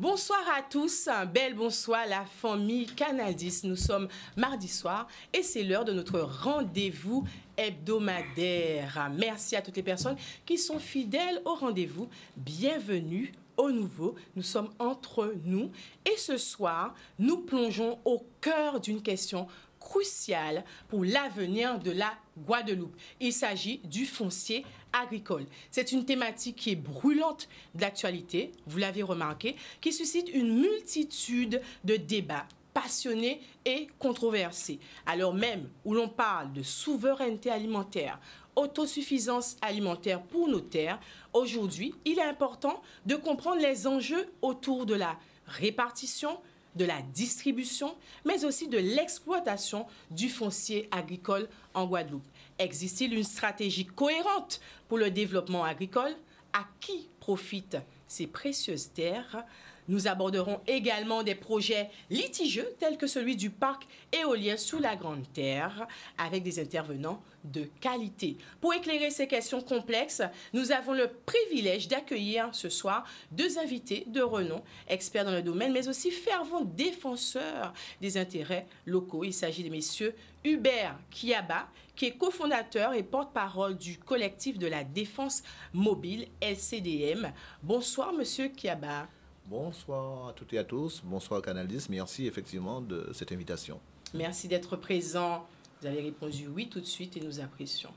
Bonsoir à tous, un bel bonsoir la famille Canal 10. Nous sommes mardi soir et c'est l'heure de notre rendez-vous hebdomadaire. Merci à toutes les personnes qui sont fidèles au rendez-vous. Bienvenue au nouveau. Nous sommes entre nous et ce soir, nous plongeons au cœur d'une question cruciale pour l'avenir de la Guadeloupe. Il s'agit du foncier agricole. C'est une thématique qui est brûlante d'actualité, vous l'avez remarqué, qui suscite une multitude de débats passionnés et controversés. Alors même où l'on parle de souveraineté alimentaire, autosuffisance alimentaire pour nos terres, aujourd'hui, il est important de comprendre les enjeux autour de la répartition, de la distribution, mais aussi de l'exploitation du foncier agricole en Guadeloupe. Existe-t-il une stratégie cohérente pour le développement agricole? À qui profitent ces précieuses terres? Nous aborderons également des projets litigieux tels que celui du parc éolien sous la Grande Terre avec des intervenants de qualité. Pour éclairer ces questions complexes, nous avons le privilège d'accueillir ce soir deux invités de renom, experts dans le domaine, mais aussi fervents défenseurs des intérêts locaux. Il s'agit de messieurs Hubert Kiaba, qui est cofondateur et porte-parole du collectif de la défense mobile LCDM. Bonsoir, monsieur Kiaba. Bonsoir à toutes et à tous, bonsoir Canal 10, merci effectivement de cette invitation. Merci d'être présent. Vous avez répondu oui tout de suite et nous apprécions.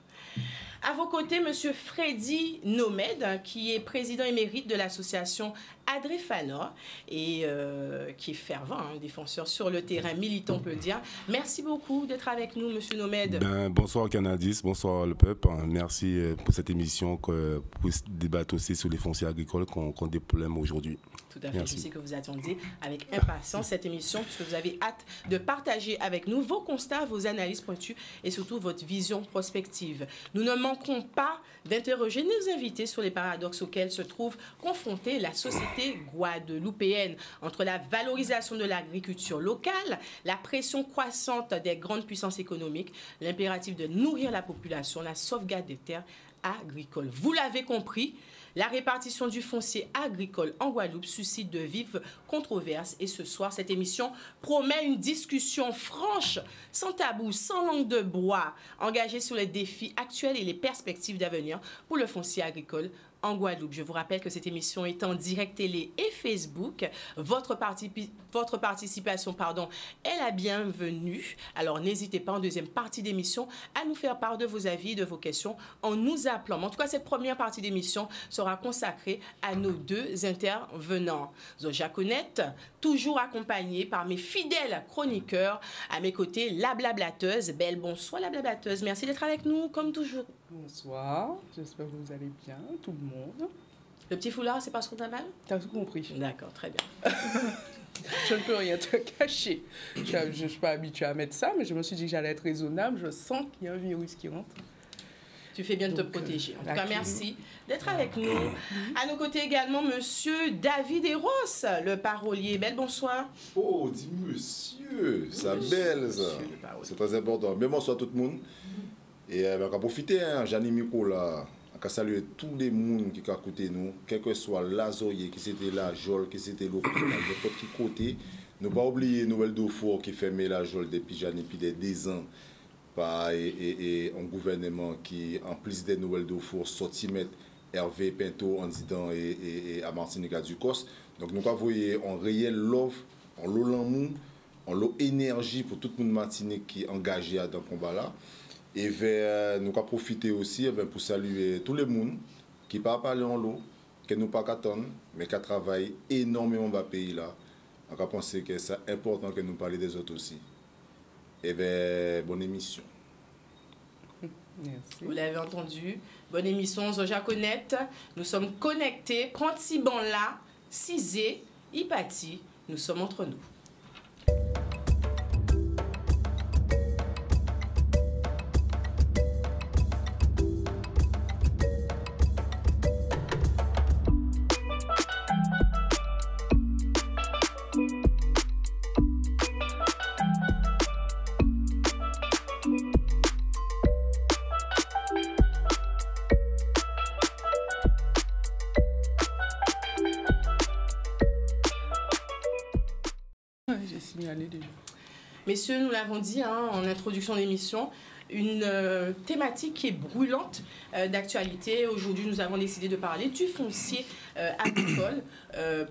À vos côtés, monsieur Freddy Nomède, qui est président émérite de l'association Adrefana et qui est fervent, défenseur sur le terrain, militant on peut le dire. Merci beaucoup d'être avec nous, monsieur Nomède. Bonsoir Canal 10, bonsoir le peuple. Merci pour cette émission, pour débattre aussi sur les fonciers agricoles qu'on déploie aujourd'hui. Tout à fait, Merci. Je sais que vous attendiez avec impatience cette émission puisque vous avez hâte de partager avec nous vos constats, vos analyses pointues et surtout votre vision prospective. Nous ne manquerons pas d'interroger nos invités sur les paradoxes auxquels se trouve confrontée la société guadeloupéenne entre la valorisation de l'agriculture locale, la pression croissante des grandes puissances économiques, l'impératif de nourrir la population, la sauvegarde des terres agricoles. Vous l'avez compris, la répartition du foncier agricole en Guadeloupe suscite de vives controverses et ce soir, cette émission promet une discussion franche, sans tabou, sans langue de bois, engagée sur les défis actuels et les perspectives d'avenir pour le foncier agricole en Guadeloupe. Je vous rappelle que cette émission est en direct télé et Facebook. Votre participation est la bienvenue. Alors n'hésitez pas en deuxième partie d'émission à nous faire part de vos avis, de vos questions en nous appelant. En tout cas, cette première partie d'émission sera consacrée à nos deux intervenants. Zoja Connette, toujours accompagnée par mes fidèles chroniqueurs. À mes côtés, la blablateuse. Belle bonsoir la blablateuse. Merci d'être avec nous comme toujours. Bonsoir, j'espère que vous allez bien, tout le monde. Le petit foulard, c'est parce qu'on t'a mal? T'as tout compris. D'accord, très bien. Je ne peux rien te cacher. Je ne suis pas habituée à mettre ça, mais je me suis dit que j'allais être raisonnable. Je sens qu'il y a un virus qui rentre. Tu fais bien de te protéger. En tout cas, merci d'être avec nous. À nos côtés également, monsieur David Eros, le parolier. Belle bonsoir. Oh, dis monsieur, ça belle ça. C'est très important. Mais bonsoir tout le monde. Et on va profiter, Jeannie Miko là, on va saluer tous les monde qui ont écouté nous, quel que soit l'Azoye, qui c'était la Jol, qui c'était l'hôpital, n'importe qui côté. Ne pas oublier Nouvelle Dauphine qui fermait la Jol depuis Jeannie, depuis des 10 ans. Et un gouvernement qui, en plus des Nouvelles Dauphine, sorti mettre Hervé Pinto en disant et à Martinique Ducos. Donc nous avons un réel love, un lot l'amour, un lot énergie pour tout le monde Martinique qui est engagé dans ce combat-là. Et nous avons profité aussi pour saluer tout le monde qui ne parle pas en l'eau, qui nous pas qu'attendre, mais qui travaille énormément dans le pays là. On a pensé que c'est important que nous parlions des autres aussi. Et bien, bonne émission. Merci. Vous l'avez entendu. Bonne émission, Zoja Connette. Nous sommes connectés. 36 bancs là, Cisé, Ipati. Nous sommes entre nous. première année déjà. Messieurs, nous l'avons dit en introduction d'émission, une thématique qui est brûlante d'actualité. Aujourd'hui, nous avons décidé de parler du foncier agricole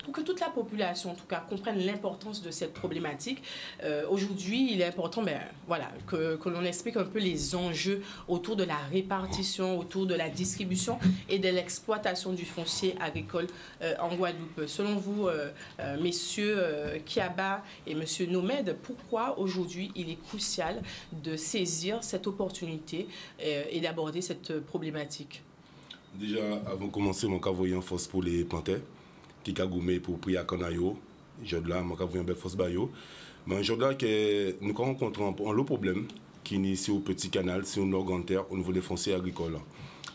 pour que toute la population, en tout cas, comprenne l'importance de cette problématique. Aujourd'hui, il est important que l'on explique un peu les enjeux autour de la répartition, autour de la distribution et de l'exploitation du foncier agricole en Guadeloupe. Selon vous, messieurs Kiaba et monsieur Nomède, pourquoi aujourd'hui il est crucial de saisir cette opportunité et d'aborder cette problématique? Déjà, avant de commencer, mon cas voyant force pour les plantaires, qui a gommé pour prier à Canayo, j'ai de là, mon cas voyant belle force bayo. Mais j'ai de là que nous rencontrons un lot problème qui est ici au petit canal, c'est un organe terre au niveau des fonciers agricoles.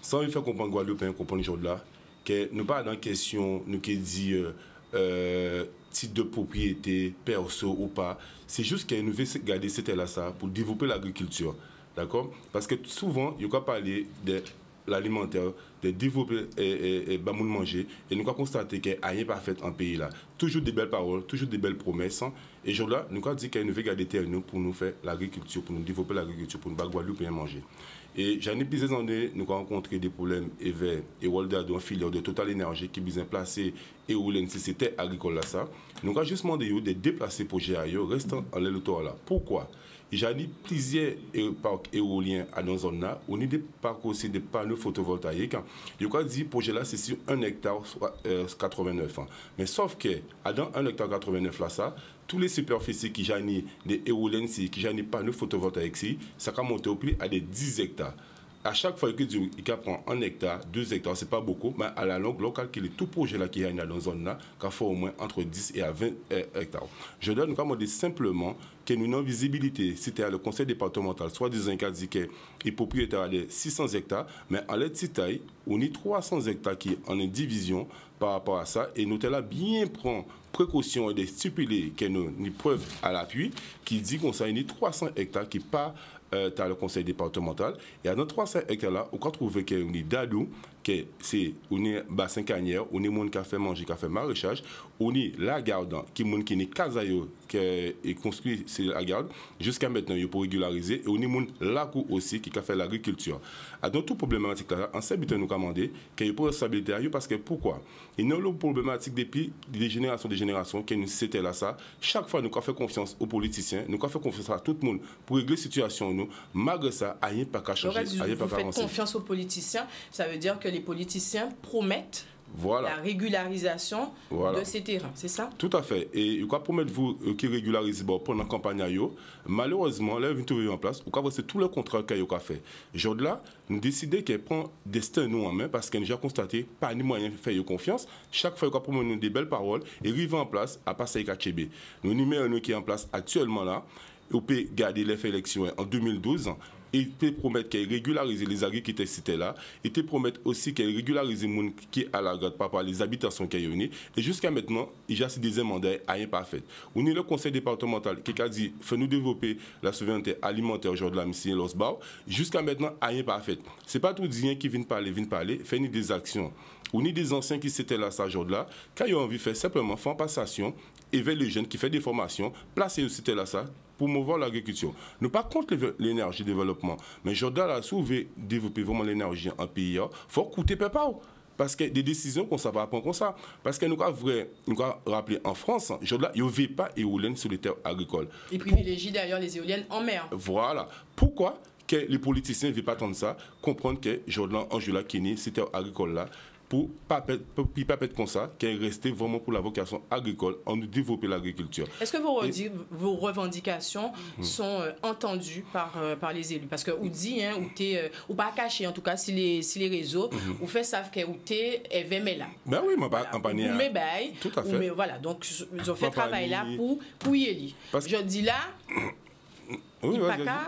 Sans lui faire comprendre Guadeloupe, comprendre j'ai de là que nous pas dans question, nous qui dit titre de propriété, perso ou pas, c'est juste que nous veut garder cette là ça pour développer l'agriculture. D'accord? Parce que souvent, il y a parler de l'alimentaire, de développer et manger, et nous avons constaté qu'il n'y a rien pas fait en pays là. Toujours des belles paroles, toujours des belles promesses. Et jour là, nous avons dit qu'il y a une veut garder terre pour nous faire l'agriculture, pour nous développer l'agriculture, pour nous faire Guadeloupe bien manger. Et j'en ai plusieurs années, nous avons rencontré des problèmes EVER et Waldado, un filière de Total Énergie qui besoin placer et où c'était agricole là ça. Nous avons juste demandé de déplacer le projet ailleurs, restant en l'électorat là. Pourquoi? J'ai dit plusieurs parcs éoliens à nos zones là, on a des parcs aussi des panneaux photovoltaïques. Je crois que le projet là c'est sur 1 hectare 89. Mais sauf que dans 1 hectare 89 là ça, tous les superficies qui j'ai des éoliennes qui j'ai des panneaux photovoltaïques ça va monter au plus à des 10 hectares. À chaque fois que il prend 1 hectare, 2 hectares, c'est pas beaucoup, mais à la longue, local calcule tout projet là qui est dans la zone là, qu'il faut au moins entre 10 et à 20 hectares. Je donne comme dit simplement que nous avons visibilité, c'était le conseil départemental, soit disant qu'il dit que les propriétaires de 600 hectares, mais en l'aide taille, on a 300 hectares qui en une division par rapport à ça, et nous là bien prendre précaution et de stipuler que nous une preuve à l'appui qui dit qu'on a 300 hectares qui pas dans le conseil départemental. Et à notre 300 hectares là, on peut trouver qu'il y a Dadou, que c'est un bassin canière, on est monde qui a fait manger, qui a fait maraîchage, on est la garde, qui est né Kazayo, qui est construit c'est la garde, jusqu'à maintenant, il pour régulariser, et on est monde Lacou aussi, qui a fait l'agriculture. À dans toute problématique là, en s'habitant nous commander, qu'il y a pour stabilité à eux, parce que pourquoi? Il y a une problématique depuis des générations, que nous c'était là ça. Chaque fois, nous avons fait confiance aux politiciens, nous avons fait confiance à tout le monde pour régler la situation. Nous, malgré ça, rien pas qu'à changer. Vous faites confiance aux politiciens, ça veut dire que les politiciens promettent la régularisation de ces terrains, c'est ça? Tout à fait. Et quoi promettre vous qui régularisez pendant la campagne, malheureusement, là, vous trouvez en place, c'est tout le contrat qu'il a fait. Aujourd'hui là, nous décidons qu'elle prend destin nous en main parce qu'elle a constaté pas ni moyen de faire confiance. Chaque fois qu'on promet des belles paroles et arrive en place à passer avec HB. Nous numéro qui est en place actuellement là, on peut garder les élections en 2012. Et il peut promettre qu'elle régularise les agriculteurs qui étaient cités là. Il peut promettre aussi qu'elle régularise les gens qui sont à la garde par rapport à les habitations qu'elle a eues. Et jusqu'à maintenant, il y a ces deuxième mandat à rien pas fait. On est le conseil départemental qui a dit faut nous développer la souveraineté alimentaire aujourd'hui de la mission Losbao. Jusqu'à maintenant, à rien pas fait. C'est pas tout dire qui viennent parler, faire des actions. On est des anciens qui s'étaient là, ça aujourd'hui là, quand ils ont envie de faire simplement faire passation, éveiller les jeunes qui font des formations, placer aussi là ça. Pour mouvoir l'agriculture. Nous pas contre l'énergie développement, mais Jordan a soulevé développer vraiment l'énergie en pays. Il faut coûter pas. Parce que des décisions qu'on ne va pas prendre comme ça. Parce que nous avons rappelé en France, Jordan, il n'y avait pas éoliennes sur les terres agricoles. Ils privilégient d'ailleurs les éoliennes en mer. Voilà. Pourquoi que les politiciens ne veulent pas attendre ça, comprendre que Jordan, Angela, Kenny, ces terres agricoles là, pour ne pas être comme ça, qu'elle est restée vraiment pour la vocation agricole, en développer l'agriculture. Est-ce que vos revendications sont entendues par les élus? Parce que vous dites, ou pas caché en tout cas, si les réseaux, ou fait savent que vous êtes là. Ben oui, mais pas en panier. Tout à fait. Mais voilà, donc ils ont fait travail là pour y aller. Je dis là, il pas qu'à...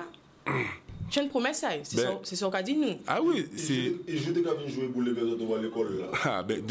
J'ai une promesse, c'est ce qu'a dit nous. Ah oui, c'est... Et je t'ai quand jouer pour les besoins de l'école là. Ah ben,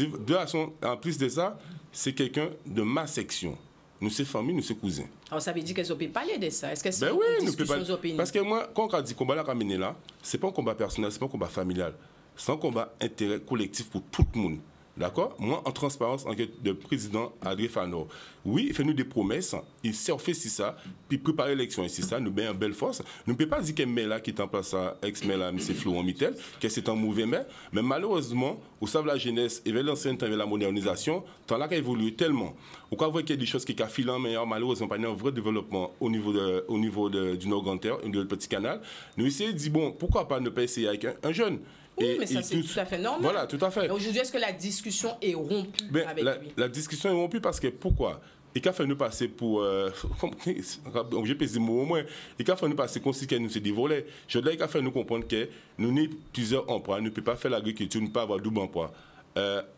en plus de ça, c'est quelqu'un de ma section. Nous, c'est famille, nous, c'est cousins. Alors, ça veut dire qu'elles ont pu parler de ça. Est-ce que c'est une discussion d'opinion? Parce que moi, quand on dit combat là, là, c'est pas un combat personnel, c'est pas un combat familial. C'est un combat intérêt collectif pour tout le monde. D'accord? Moi, en transparence, en tant que président Adrien Fanor, oui, il fait nous des promesses, il surfe si ça, puis prépare l'élection ici ça, nous met en belle force. Nous ne pouvons pas dire que Mela qui est en place, ex-Mela, M. Florent Mittel, que c'est un mauvais maire, mais malheureusement, vous savez la jeunesse, et vers l'ancien temps, la modernisation, tant là qu'a évolué tellement. Vous voyez qu'il y a des choses qui ont filé en meilleur, malheureusement, pas un vrai développement au niveau du Nord-Ganter, du Petit Canal. Nous essayons de dire, bon, pourquoi pas ne pas essayer avec un jeune? Oui, mais ça, c'est tout à fait normal. Voilà, tout à fait. Aujourd'hui, est-ce que la discussion est rompue avec lui? La discussion est rompue parce que pourquoi? Il a fait nous passer pour. J'ai pesé le mot au moins. Il a fait nous passer comme si nous se dévolait. Je dois il a fait nous comprendre que nous avons plusieurs emplois. Nous ne pouvons pas faire l'agriculture, nous ne pouvons pas avoir double emploi.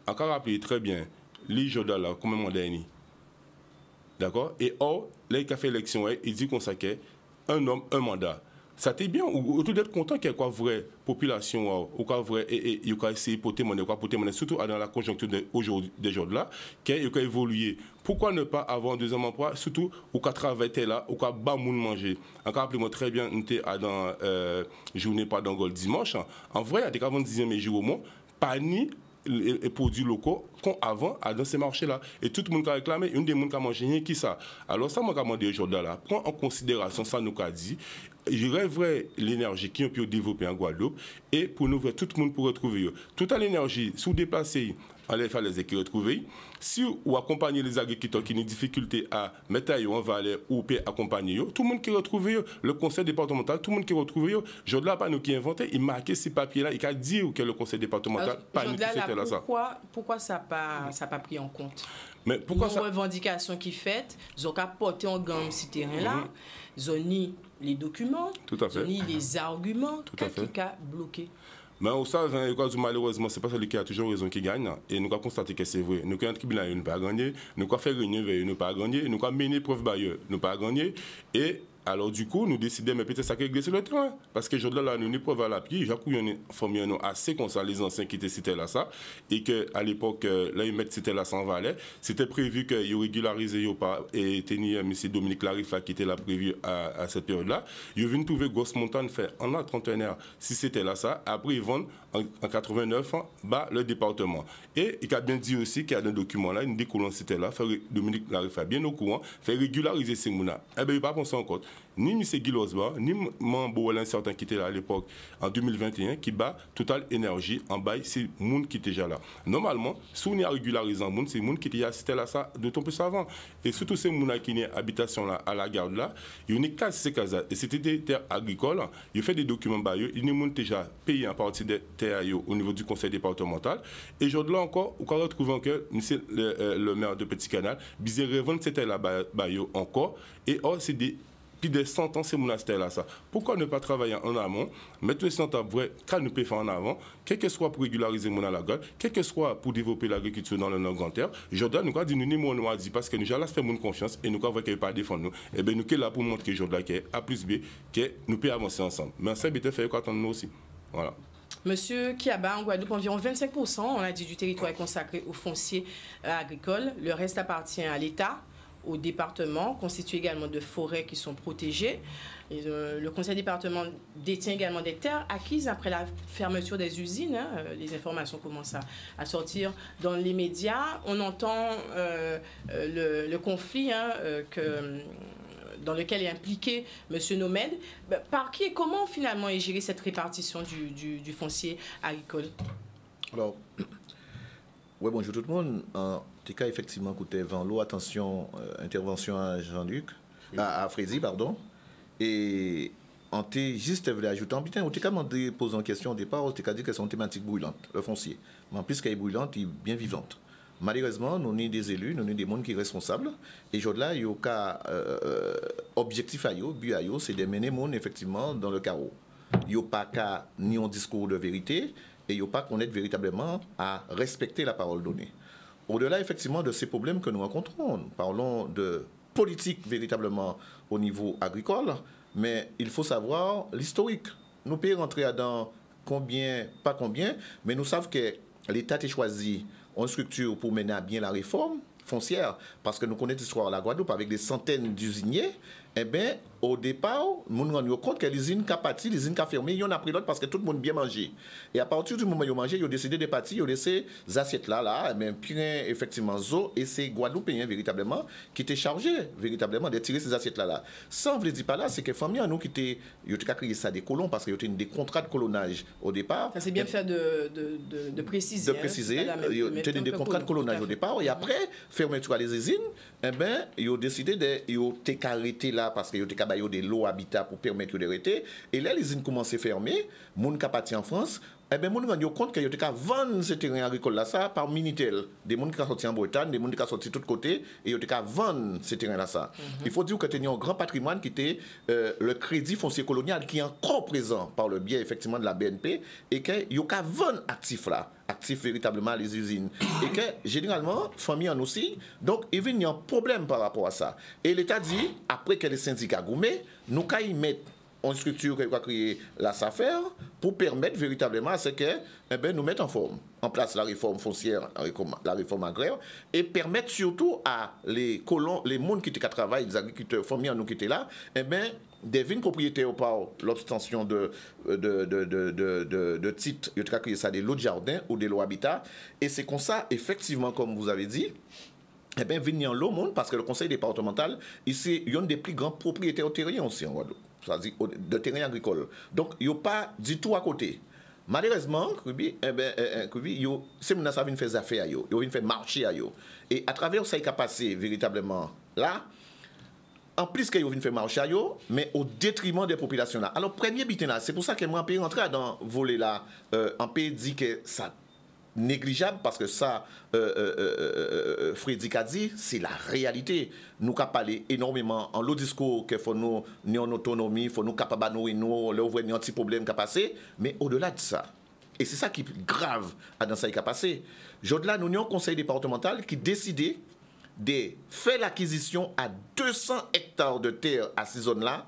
Encore rappelez très bien, les Jordan là, comme un dernier. D'accord? Et or, là, il a fait l'élection, il dit qu'on s'acquiert un homme, un mandat. Ça t'est bien, ou tout d'être content qu'il y ait quoi vraie population, ou quoi vrai, et il y a essayé de porter monnaie, surtout dans la conjoncture d'aujourd'hui, des jours là, qu'il y a évolué. Pourquoi ne pas avoir un deuxième emploi, surtout au cas travailler là, au cas bas moun manger. Encore rappelez-moi très bien, nous étions dans journée pas d'Angol dimanche. En vrai, il y a des 40e jour au moins, pas ni les produits locaux qu'on avant dans ces marchés-là. Et tout le monde a réclamé, une des gens qui a mangé rien qui ça. Alors ça, moi, je demandé aujourd'hui là, prends en considération ça, nous a dit, je rêverais l'énergie qui ont pu développer en Guadeloupe et pour nous, tout le monde pour retrouver. Toute l'énergie, sous déplacer, allez faire les équipes retrouver. Si vous accompagnez les agriculteurs qui ont des difficultés à mettre en valeur ou accompagner, tout le monde qui retrouve le conseil départemental, tout le monde qui retrouve je ne pas nous qui inventé, il marqué ces papiers-là, il a dit que le conseil départemental, pas nous qui c'était là ça. Pourquoi ça n'a pas pris en compte? Mais pourquoi ça? Revendication qui fait, ils ont porté en gamme ce terrain-là, ils ont ni les documents, ils ont ni les arguments, qui a bloqué. Mais au savez, malheureusement, ce n'est pas celui qui a toujours raison qui gagne. Et nous avons constaté que c'est vrai. Nous avons un tribunal, nous n'avons pas gagné. Nous avons fait réunion, nous n'avons pas gagné. Nous avons mené preuve bailleur, nous n'avons pas gagné. Et alors, du coup, nous décidons, mais peut-être ça régler sur le terrain. Parce que aujourd'hui, là, nous avons preuve à l'appui. J'ai formé un nom assez comme ça, les anciens qui étaient cités là, ça. Et qu'à l'époque, là, ils mettent c'était là sans valet. C'était prévu qu'ils régularisent et tenir M. Dominique Larifla qui était là prévu à cette période-là. Ils viennent trouver Grosse Montagne fait en a 31 si c'était là, ça. Après, ils vendent en 89 bas le département. Et il a bien dit aussi qu'il y a un document là, une décolon c'était là, Dominique Larifla bien au courant, fait régulariser ces mounas. Eh bien, il n'y a pas pensé en compte. Ni M. Guilosba, ni Mambo certain qui était là à l'époque, en 2021, qui bat Total Énergie en bail, c'est le monde qui était déjà là. Normalement, si on a régularisé un monde, c'est le monde qui était assisté là, ça, d'autant plus avant. Et surtout ces gens qui ont habitation là, à la garde là, il y a une case, ces cases et c'était des terres agricoles, il a fait des documents bailleux, il ont déjà payé en partie des terres au niveau du conseil départemental. Et aujourd'hui encore, on retrouve que le maire de Petit Canal, Bizet revend cette terre là bailleux encore, et or, c'est des plus de 100 ans, ces monastères-là, ça. Pourquoi ne pas travailler en amont, mettre le centre vrai, quand nous pouvons faire en avant, quel que soit pour régulariser mon alagol, quel que soit pour développer l'agriculture dans le Nord-Ganter, Jordan nous a dit, nous a dit, parce que nous avons fait mon confiance et nous avons qu'il n'y a pas à défendre nous. Et bien, nous sommes là pour montrer que Jordan, qui est A plus B, que nous pouvons avancer ensemble. Mais ça, c'est fait qu'attendre nous aussi. Voilà. Monsieur Kiaba, en Guadeloupe, environ 25%, on a dit, du territoire est consacré aux fonciers agricoles. Le reste appartient à l'État, au département, constitué également de forêts qui sont protégées. Et, le conseil départemental détient également des terres acquises après la fermeture des usines. Les informations commencent à sortir dans les médias. On entend le conflit dans lequel est impliqué M. Nomède. Par qui et comment finalement est gérée cette répartition du foncier agricole? Alors, oui, bonjour tout le monde. En tout cas, effectivement, écoutez, Van Loo, attention, intervention à Jean-Luc, à Frézy, pardon. Et on t'a juste voulu ajouter, on t'a demandé, posé en question au départ, on t'a dit que c'est une thématique brûlante, le foncier. Mais en plus qu'elle est brûlante, elle est bien vivante. Malheureusement, nous sommes des élus, nous sommes des gens qui sont responsables. Et aujourd'hui, il y a un cas objectif à eux, but à eux, c'est de mener les gens effectivement dans le carreau. Il n'y a pas qu'à ni un discours de vérité, et il n'y a pas qu'on aide véritablement à respecter la parole donnée. Au-delà, effectivement, de ces problèmes que nous rencontrons, parlons de politique véritablement au niveau agricole, mais il faut savoir l'historique. Nous pouvons rentrer dans combien, mais nous savons que l'État a choisi une structure pour mener à bien la réforme foncière, parce que nous connaissons l'histoire de la Guadeloupe avec des centaines d'usiniers, eh bien, au départ, nous nous rendons compte que l'usine qui a parti, l'usine qui a fermé, il y en a pris l'autre parce que tout le monde bien mangé. Et à partir du moment où ils ont mangé, ils ont décidé de partir, ils ont laissé ces assiettes-là, eh bien, puis effectivement, et c'est Guadeloupéens véritablement qui étaient chargés véritablement de tirer ces assiettes-là. Ça, on ne le dit pas là, c'est que les familles, nous, qui étaient, ils ont créé ça des colons parce qu'ils ont des contrats de colonnage au départ. Ça, c'est bien de faire de préciser. De préciser, ils ont des contrats de colonnage au départ, et après, fermeture des usines, eh bien, ils ont décidé de arrêter là parce qu'ils ont des lots habitat pour permettre d'arrêter. Et là, les usines commencent à fermer, les gens qui partent en France, eh bien, on se rend compte qu'ils ont vendu ce terrain agricole là ça par Minitel. Des gens qui sont sortis en Bretagne, des gens qui sont sortis de tous côtés, et ils ont vendu ce terrain là ça. Il faut dire que tu as un grand patrimoine qui était le crédit foncier colonial qui est encore présent par le biais effectivement de la BNP et qu'ils ont vendu actifs là, actifs véritablement les usines. Et que généralement, famille en aussi, donc il y a un problème par rapport à ça. Et l'État dit, après que les syndicats gourmet, nous y mettre une structure qui va créer la SAFER pour permettre véritablement à ce que nous mettons en place la réforme foncière, la réforme agraire, et permettre surtout à les colons, les gens qui travaillent, les agriculteurs, familles nous qui étaient là, devine propriétaires par l'obtention de titres, ils ont créé ça des lots de jardin ou des lots habitat, et c'est comme ça, effectivement, comme vous avez dit, eh bien, venir l'eau monde parce que le conseil départemental, ici, il y a un des plus grands propriétaires terriens aussi en Guadeloupe, c'est-à-dire de terrain agricole. Donc, il n'y a pas du tout à côté. Malheureusement, c'est ça vient faire des affaires, il vient faire marché. Et à travers ça, il a passé véritablement là, en plus qu'il vient faire marché, mais au détriment des populations là. Alors, premier bitin là, c'est pour ça que moi, je rentré dans ce volet là, en pays dit que ça négligeable parce que ça, Frédéric a dit, c'est la réalité. Nous avons parlé énormément en l'autre discours qu'il faut nous en autonomie, il faut nous capables nous ouvrir un petit problème qui a passé, mais au-delà de ça, et c'est ça qui est grave dans ça qui a passé, au-delà, nous avons un conseil départemental qui décidait de faire l'acquisition à 200 hectares de terre à ces zones-là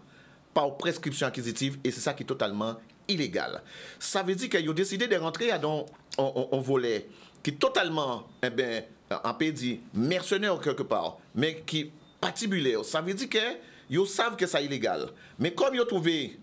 par prescription acquisitive, et c'est ça qui est totalement illégal. Ça veut dire qu'ils ont décidé de rentrer dans un volet qui est totalement, un pays dit mercenaire quelque part, mais qui est patibulaire. Ça veut dire qu'ils savent que c'est illégal. Mais comme ils ont trouvé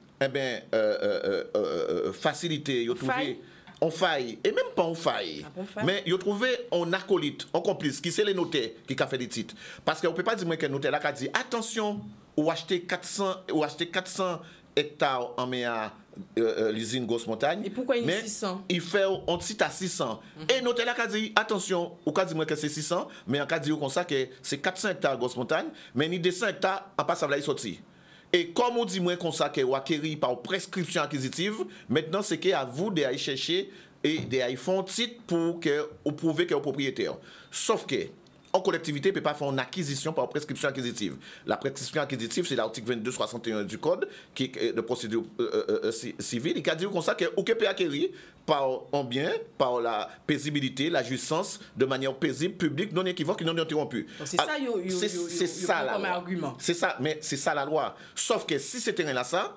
facilité, ils ont trouvé en faille, et même pas en faille, mais ils ont trouvé un acolyte, un complice, qui c'est les notaires qui a fait des titres. Parce qu'on ne peut pas dire que le notaire là qui a dit attention, ou acheter 400 hectares en méa l'usine Grosse Montagne. Et pourquoi il y a 600? Il fait on cite à 600. Et noter là qu'a dit attention, ou qu'a dit moi que c'est 600, mais on qu'a dit comme ça que c'est 400 hectares Grosse Montagne, mais ni 200 hectares en passant là il sorti. Et comme on dit moi comme ça que ou acquérir par prescription acquisitive, maintenant c'est qu'à vous d'aller chercher et d'aller faire un titre pour que vous prouver que vous propriétaire. Sauf que en collectivité, ne peut pas faire une acquisition par prescription acquisitive. La prescription acquisitive, c'est l'article 2261 du Code qui est de procédure civile. Il a dit comme ça que vous peut acquérir par un bien, par la paisibilité, la jouissance, de manière paisible, publique, non équivoque et non interrompue. C'est ça comme argument. C'est ça, mais c'est ça la loi. Sauf que si ce terrain-là, ça,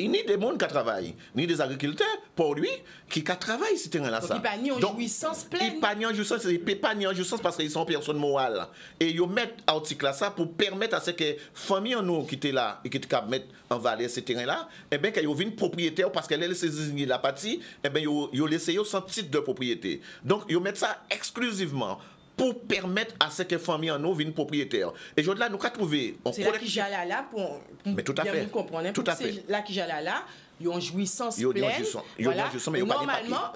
il n'y a des gens qui travaillent, ni des agriculteurs, pour lui, qui travaillent ce terrain-là. Donc, il n'y a pas ni en jouissance pleine. Il n'y a pas ni en jouissance, parce qu'ils sont personnes morales. Et ils mettent l'article là ça pour permettre à ce que les familles en nous qui étaient là et qui étaient capables de mettre en valeur ce terrain-là, eh bien, qu'ils viennent propriétaires parce qu'elle laissé la partie, eh bien, ils ont laissé sans titre de propriété. Donc, ils mettent ça exclusivement pour permettre à ce que les familles en nous viennent propriétaires. Et aujourd'hui, là, nous avons trouvé... C'est là qui j'allais là pour mais tout à fait. Comprendre. Tout à fait. Là qui j'allais là, ils ont une jouissance pleine. Voilà.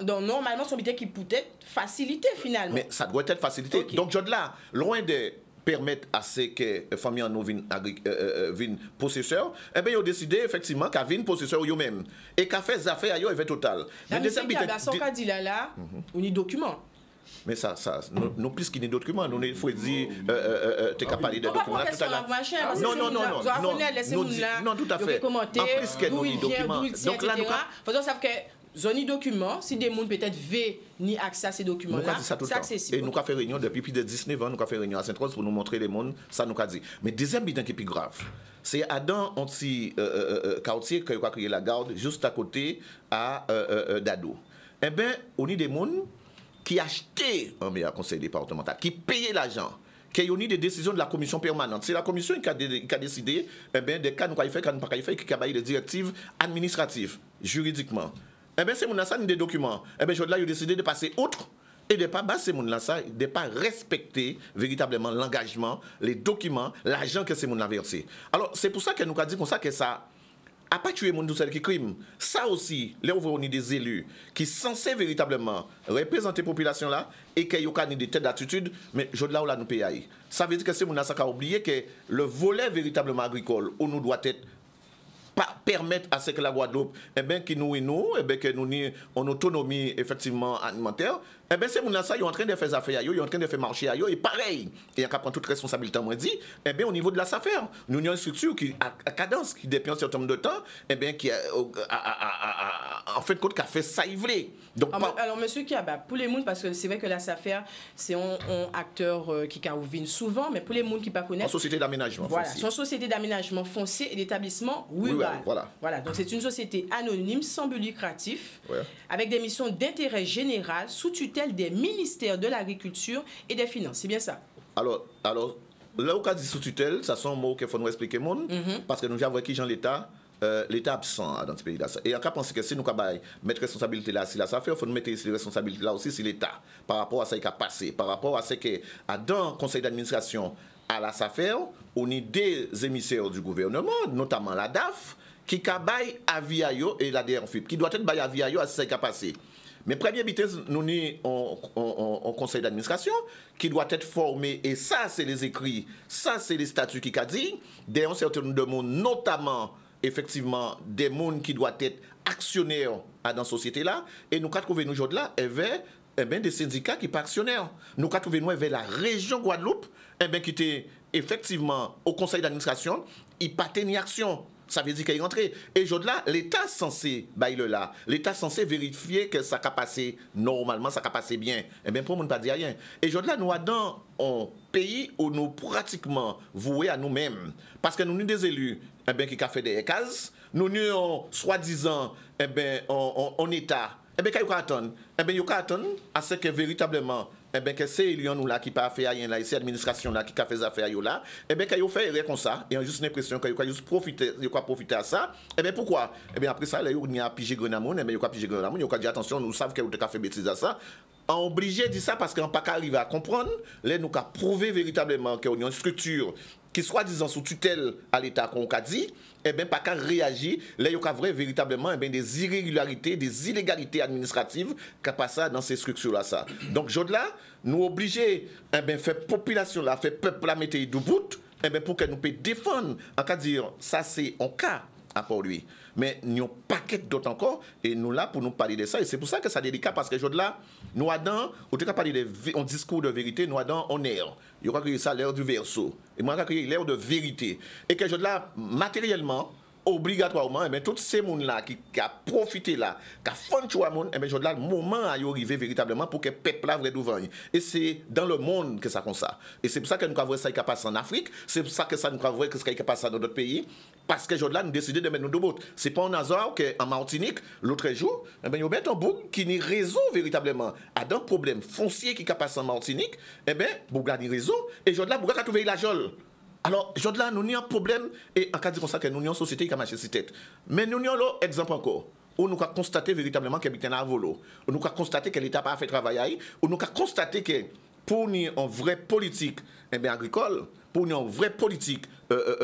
Normalement, son budget qui peut être facilité finalement. Mais ça doit être facilité. Okay. Donc, aujourd'hui, là, loin de permettre à ce que les familles en nous viennent possesseurs, eh bien, ils ont décidé effectivement qu'à viennent possesseurs eux-mêmes. Et qu'à faire des affaires, ils ont total. Mais deuxième bit... dit là, on y document. Mais ça, nous plus qu'il y a des documents, nous il faut dire, tu es capable de documents. Non, tout à fait. En plus que nous documents. Donc là, nous savons que zone document, si des gens peut-être veulent ni accès à ces documents-là, c'est accessible. Et nous avons fait réunion depuis plus de 19 ans, nous avons fait réunion à Sainte-Rose pour nous montrer les mondes, ça nous a dit. Mais deuxième bilan qui est plus grave, c'est Adam anti quartier qui a créé la garde juste à côté à Dado. Eh bien, on a des gens qui achetaient un meilleur conseil départemental, qui payaient l'argent, qu'il y a des décisions de la commission permanente. C'est la commission qui a décidé des cas nous pas faire, qui a des directives administratives, juridiquement. C'est mon ça des documents. Je là, il a décidé de passer outre et de ne pas baser mon ça, de ne pas respecter véritablement l'engagement, les documents, l'argent que c'est mon a versé. Alors, c'est pour ça que nous avons dit comme ça que ça a pas tué mon douceur qui crime. Ça aussi, là où on a des élus qui sont censés véritablement représenter la population là et qui ont des têtes d'attitude, mais je là où là nous payons. Ça veut dire que c'est mon ça qui a oublié que le volet véritablement agricole où nous doit être pas permettre à ce que la Guadeloupe, qui nous que nous ayons une autonomie effectivement alimentaire, c'est mon ça, ils sont en train de faire affaires, ils sont en train de faire marcher, et pareil, et on prend toute responsabilité, moi dit, au niveau de la SAFER, nous avons une structure qui à cadence, qui dépend un certain nombre de temps, qui en fait compte qui a fait ça ivré. Donc alors monsieur Kiaba, pour les gens, parce que c'est vrai que la SAFER, c'est un acteur qui vient souvent, mais pour les gens qui ne connaissent pas, en société d'aménagement voilà, foncier. Son société d'aménagement foncier et d'établissement rural. Voilà, donc c'est une société anonyme, sans but lucratif, avec des missions d'intérêt général, sous tutelle des ministères de l'Agriculture et des Finances. C'est bien ça? Alors là où on dit sous tutelle, ça sont un mot qu'il faut nous expliquer, parce que nous avons qui Jean l'État. L'État absent dans ce pays-là. Et on peut penser que si nous avons mettre responsabilité là, si la SAFER, il faut nous mettre les responsabilités là aussi sur l'État, par rapport à ce qui a passé, par rapport à ce que, dans le conseil d'administration à la SAFER, on a des émissaires du gouvernement, notamment la DAF, qui a bail avis à yo et la DRFIP, qui doit être bail avis à yo à ce qui a passé. Mais premier vitesse, nous avons un conseil d'administration qui doit être formé, et ça, c'est les écrits, ça, c'est les statuts qui a dit, d'un certain nombre de monde, notamment effectivement des gens qui doivent être actionnaires dans la société là, et nous avons trouvé nous aujourd'hui là des syndicats qui sont actionnaires. Nous avons trouvé nous vers la région Guadeloupe qui était effectivement au conseil d'administration, il n'a pas tenu action. Ça veut dire qu'il est rentré. Et aujourd'hui là, l'État censé l'État censé vérifier que ça a passé normalement, ça a passé bien. Pour nous, ne pas dire rien. Et aujourd'hui là, nous sommes dans un pays où nous pratiquement voués à nous-mêmes. Parce que nous sommes des élus qui ont fait des cases, nous sommes soi-disant en État. Qu'est-ce qu'on attend? Il faut attendre à ce que véritablement que c'est les nous là qui pas fait rien là, c'est l'administration là qui a fait affaires là, quand ils fait rien comme ça, et on a juste l'impression qu'ils ont juste profiter à ça, pourquoi? Après ça, là il y a pigé Grenamon, il y a pigé Grenamon, il y a dit attention, nous savons que vous avez fait bêtise à ça. On obligé de dire ça parce qu'on n'a pas arrivé à comprendre, là nous avons prouvé véritablement qu'il y a une structure qui soit disant sous tutelle à l'État qu'on a dit, pas qu'à réagir, là il y a véritablement des irrégularités, des illégalités administratives qui passent dans ces structures-là. Donc, là, nous obligés, faire population là, faire peuple là, mettre debout, pour que nous puissions défendre, en cas de dire, ça c'est un cas à part lui. Mais nous avons un paquet d'autres encore, et nous là pour nous parler de ça, et c'est pour ça que c'est délicat, parce que là, nous avons, au tout cas parler de discours de vérité, nous avons en air. Il y aura ça l'air du verso, et moi j'ai l'air de vérité. Et que là, matériellement, obligatoirement, tous ces gens-là qui ont profité là, qui ont fait le moment à y arriver véritablement pour que le peuple là devant. Et c'est dans le monde que ça comme ça. Et c'est pour ça que nous avons vu ça qui passe en Afrique, c'est pour ça que ça nous avons vu que ça qui passe dans d'autres pays, parce que là nous décidé de mettre nos debout. C'est pas un hasard qu'en Martinique, l'autre jour, ils ont mis un bout qui n'y résout véritablement à un problème foncier qui passe en Martinique, Bougla n'y résout, et là, Bougla a trouvé la jole. Alors, là, nous avons un problème, et en cas de ça, que nous avons une société qui a marché sur tête. Mais nous avons un exemple encore, où nous avons constaté véritablement qu'il y a un volo, où nous avons constaté que l'État n'a pas fait travail, où nous avons constaté que pour nous, une vraie politique agricole, pour nous, une vraie politique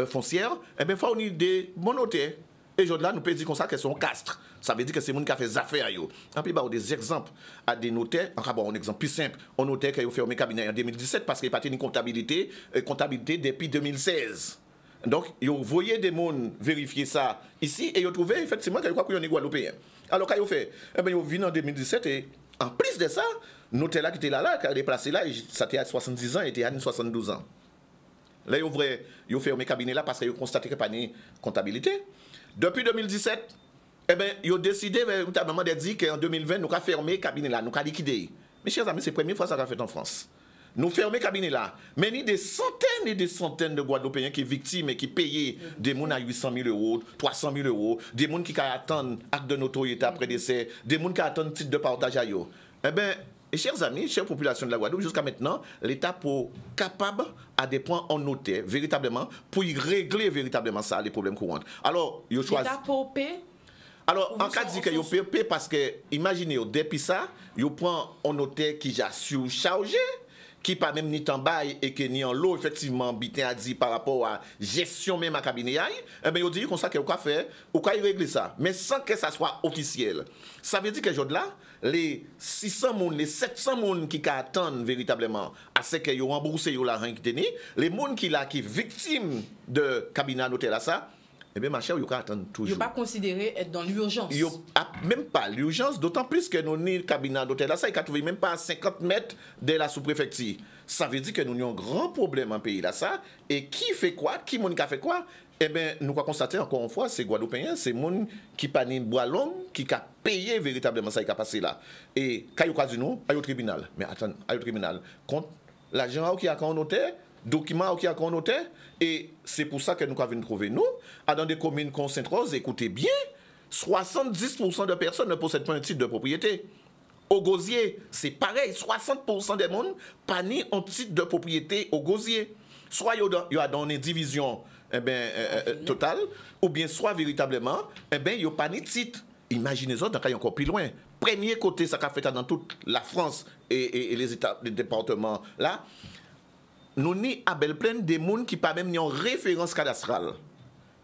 foncière, il faut des monotés. Et là, nous pouvons dire comme ça qu'elles sont castres. Ça veut dire que c'est les gens qui ont fait des affaires. En plus, des exemples à des notaires. Un exemple plus simple. On notaire qui a fait un cabinet en 2017 parce qu'il n'y a pas de comptabilité depuis 2016. Donc, ils ont voyé des gens vérifier ça ici et ils ont trouvé effectivement qu'il y a un Guadeloupéen. Alors, quand ils ont fait, ils ont venu en 2017 et en plus de ça, le notaire là qui était là, qui a déplacé là, ça était à 70 ans et était à 72 ans. Là, ils ont fait un cabinet là parce qu'ils ont constaté qu'il n'y a pas de comptabilité. Depuis 2017, ils ont décidé véritablement de dire qu'en 2020, nous avons fermé le cabinet là, nous avons liquidé. Mes chers amis, c'est la première fois que ça a fait en France. Nous fermons le cabinet là. Mais il y a des centaines et des centaines de Guadeloupéens qui sont victimes et qui payent des gens à 800 000 euros, 300 000 euros, des gens qui attendent acte de notoriété après décès, des gens qui attendent titre de partage à eux. Et chers amis, chère population de la Guadeloupe, jusqu'à maintenant, l'État pour capable à des points en noter véritablement pour y régler véritablement ça, les problèmes courants. Alors, il choisit. L'État pour paix. Alors, en cas de dire que vous paye parce que, imaginez, depuis ça, vous prenez un hôtel qui a surchargé, qui pas même ni en bail et qui ni en l'eau, effectivement, bitin a dit par rapport à gestion même à cabinet, eh bien, vous dites comme ça que vous pouvez faire, vous pouvez régler ça, mais sans que ça soit officiel. Ça veut dire que aujourd'hui là, les 600 moun, les 700 moun qui attendent véritablement à ce que vous remboursez l'argent qui tenez, les moun qui là qui victimes de cabinet d'hôtel à ça, eh bien, ma chère, vous pouvez attendre toujours. Vous ne pas considérer être dans l'urgence. Même pas l'urgence, d'autant plus que nous avons le cabinet d'hôtel là, ça, il ne trouve même pas à 50 mètres de la sous-préfecture. Ça veut dire que nous avons un grand problème en pays là, ça. Et qui fait quoi? Qui a fait quoi? Eh bien, nous avons constaté encore une fois, c'est Guadeloupéens, c'est les gens qui n'ont pas de bois long, qui ont payé véritablement ça qui a passé là. Et quand ils ont dit nous, il y a au tribunal. Mais attends, il y a au tribunal. Contre l'argent qui a connoté, documents qui a connoté, et c'est pour ça que nous avons trouvé nous, dans des communes comme Sainte-Rose, écoutez bien, 70% de personnes ne possèdent pas un titre de propriété. Au Gosier, c'est pareil, 60% des gens pas ni un titre de propriété au Gosier. Soit il y a dans une division totale, ou bien soit véritablement, il n'y a pas ni titre. Imaginez-vous, dans le cas encore plus loin. Premier côté, ça a fait dans toute la France et les États, les départements là. Nous ni à Belle-Plaine des gens qui pas même ni en référence cadastrale.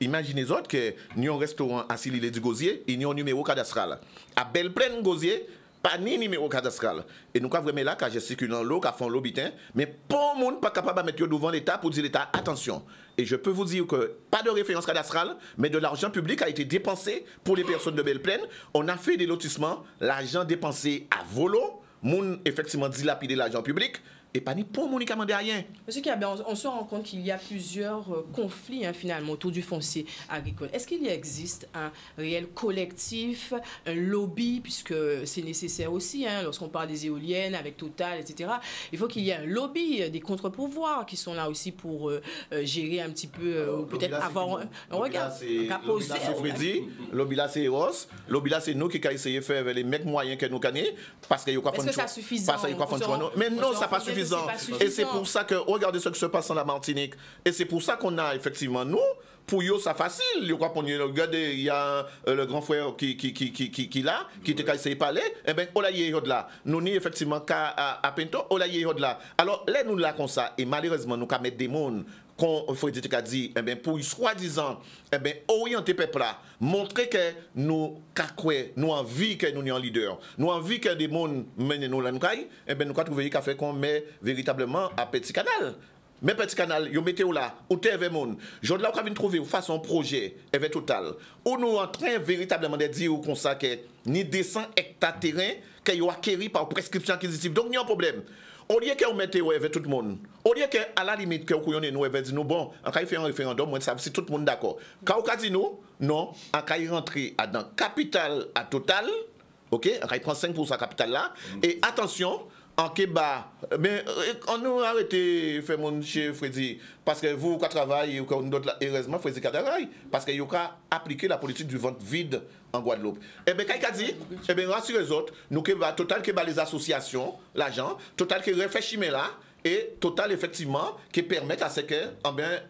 Imaginez-vous que nous avons un restaurant à Silile du Gosier et nous avons un numéro cadastral. À Belle-Plaine Gosier, pas ni numéro cadastral. Et nous avons vraiment là, quand je circule dans l'eau, quand font l'eau bitin, mais pas de monde pas capable de mettre devant l'État pour dire l'État, attention. Et je peux vous dire que pas de référence cadastrale, mais de l'argent public a été dépensé pour les personnes de Belle-Plaine. On a fait des lotissements, l'argent dépensé à volo, moun effectivement dilapidé l'argent public. Et pas ni pour mon qui a demandé rien. Monsieur Kiabé, on se rend compte qu'il y a plusieurs conflits finalement autour du foncier agricole. Est-ce qu'il existe un réel collectif, un lobby, puisque c'est nécessaire aussi, lorsqu'on parle des éoliennes avec Total, etc. Il faut qu'il y ait un lobby, des contre-pouvoirs qui sont là aussi pour gérer un petit peu, peut-être avoir un regard. Lobby là c'est Freddy, lobby là c'est Eros, lobby là c'est nous qui avons essayé de faire les mecs moyens que nous connaissons. Parce qu'il y a quoi Est-ce que c'est suffisant? Mais non, ça pas suffisant. Et c'est pour ça que, regardez ce qui se passe en la Martinique. Et c'est pour ça qu'on a effectivement, nous, pour eux, ça facile. Regardez, il y a le grand frère qui là, qui était essayé de parler. Eh bien, on l'a y là. Nous, ni effectivement, à Pinto, on l'a y là. Alors, là, nous, là, comme ça, et malheureusement, nous, qu'à mettre des mondes, qu'on faut dire dit, eh bien, pour soi-disant, eh bien, orienter peuple là, montrer que nous, nous envie que nous sommes leader, nous envie que des mondes mènent nous là, eh bien, nous avons trouvé qu'à faire qu'on met véritablement à Petit Canal. Mais Petit Canal, vous mettez là, où tu es monde. Je là, vous trouver façon projet, avec Total, où nous en train véritablement de dire qu'on ça que ni 200 hectares de terrain que vous acquéris par prescription acquisitive. Donc, il y a un problème. Au lieu que vous mettez avec tout le monde, au lieu que à la limite que vous connaissez nous dit nous bon, en cas il fait un référendum, moi ça c'est tout le monde d'accord. Quand vous dit nous, non, en cas il rentre dans capital à Total, OK, en cas il prend 5% capital là et attention en Kéba, mais on nous arrêté faire mon chez Freddy parce que vous qui travaillez ou d'autres là heureusement Freddy qui travaille parce que il a appliqué la politique du ventre vide en Guadeloupe. Et bien quand il a dit et bien rassurez les autres, nous Kéba Total Kéba les associations, l'argent, Total qui réfléchit mais là et Total effectivement qui permettent à ce que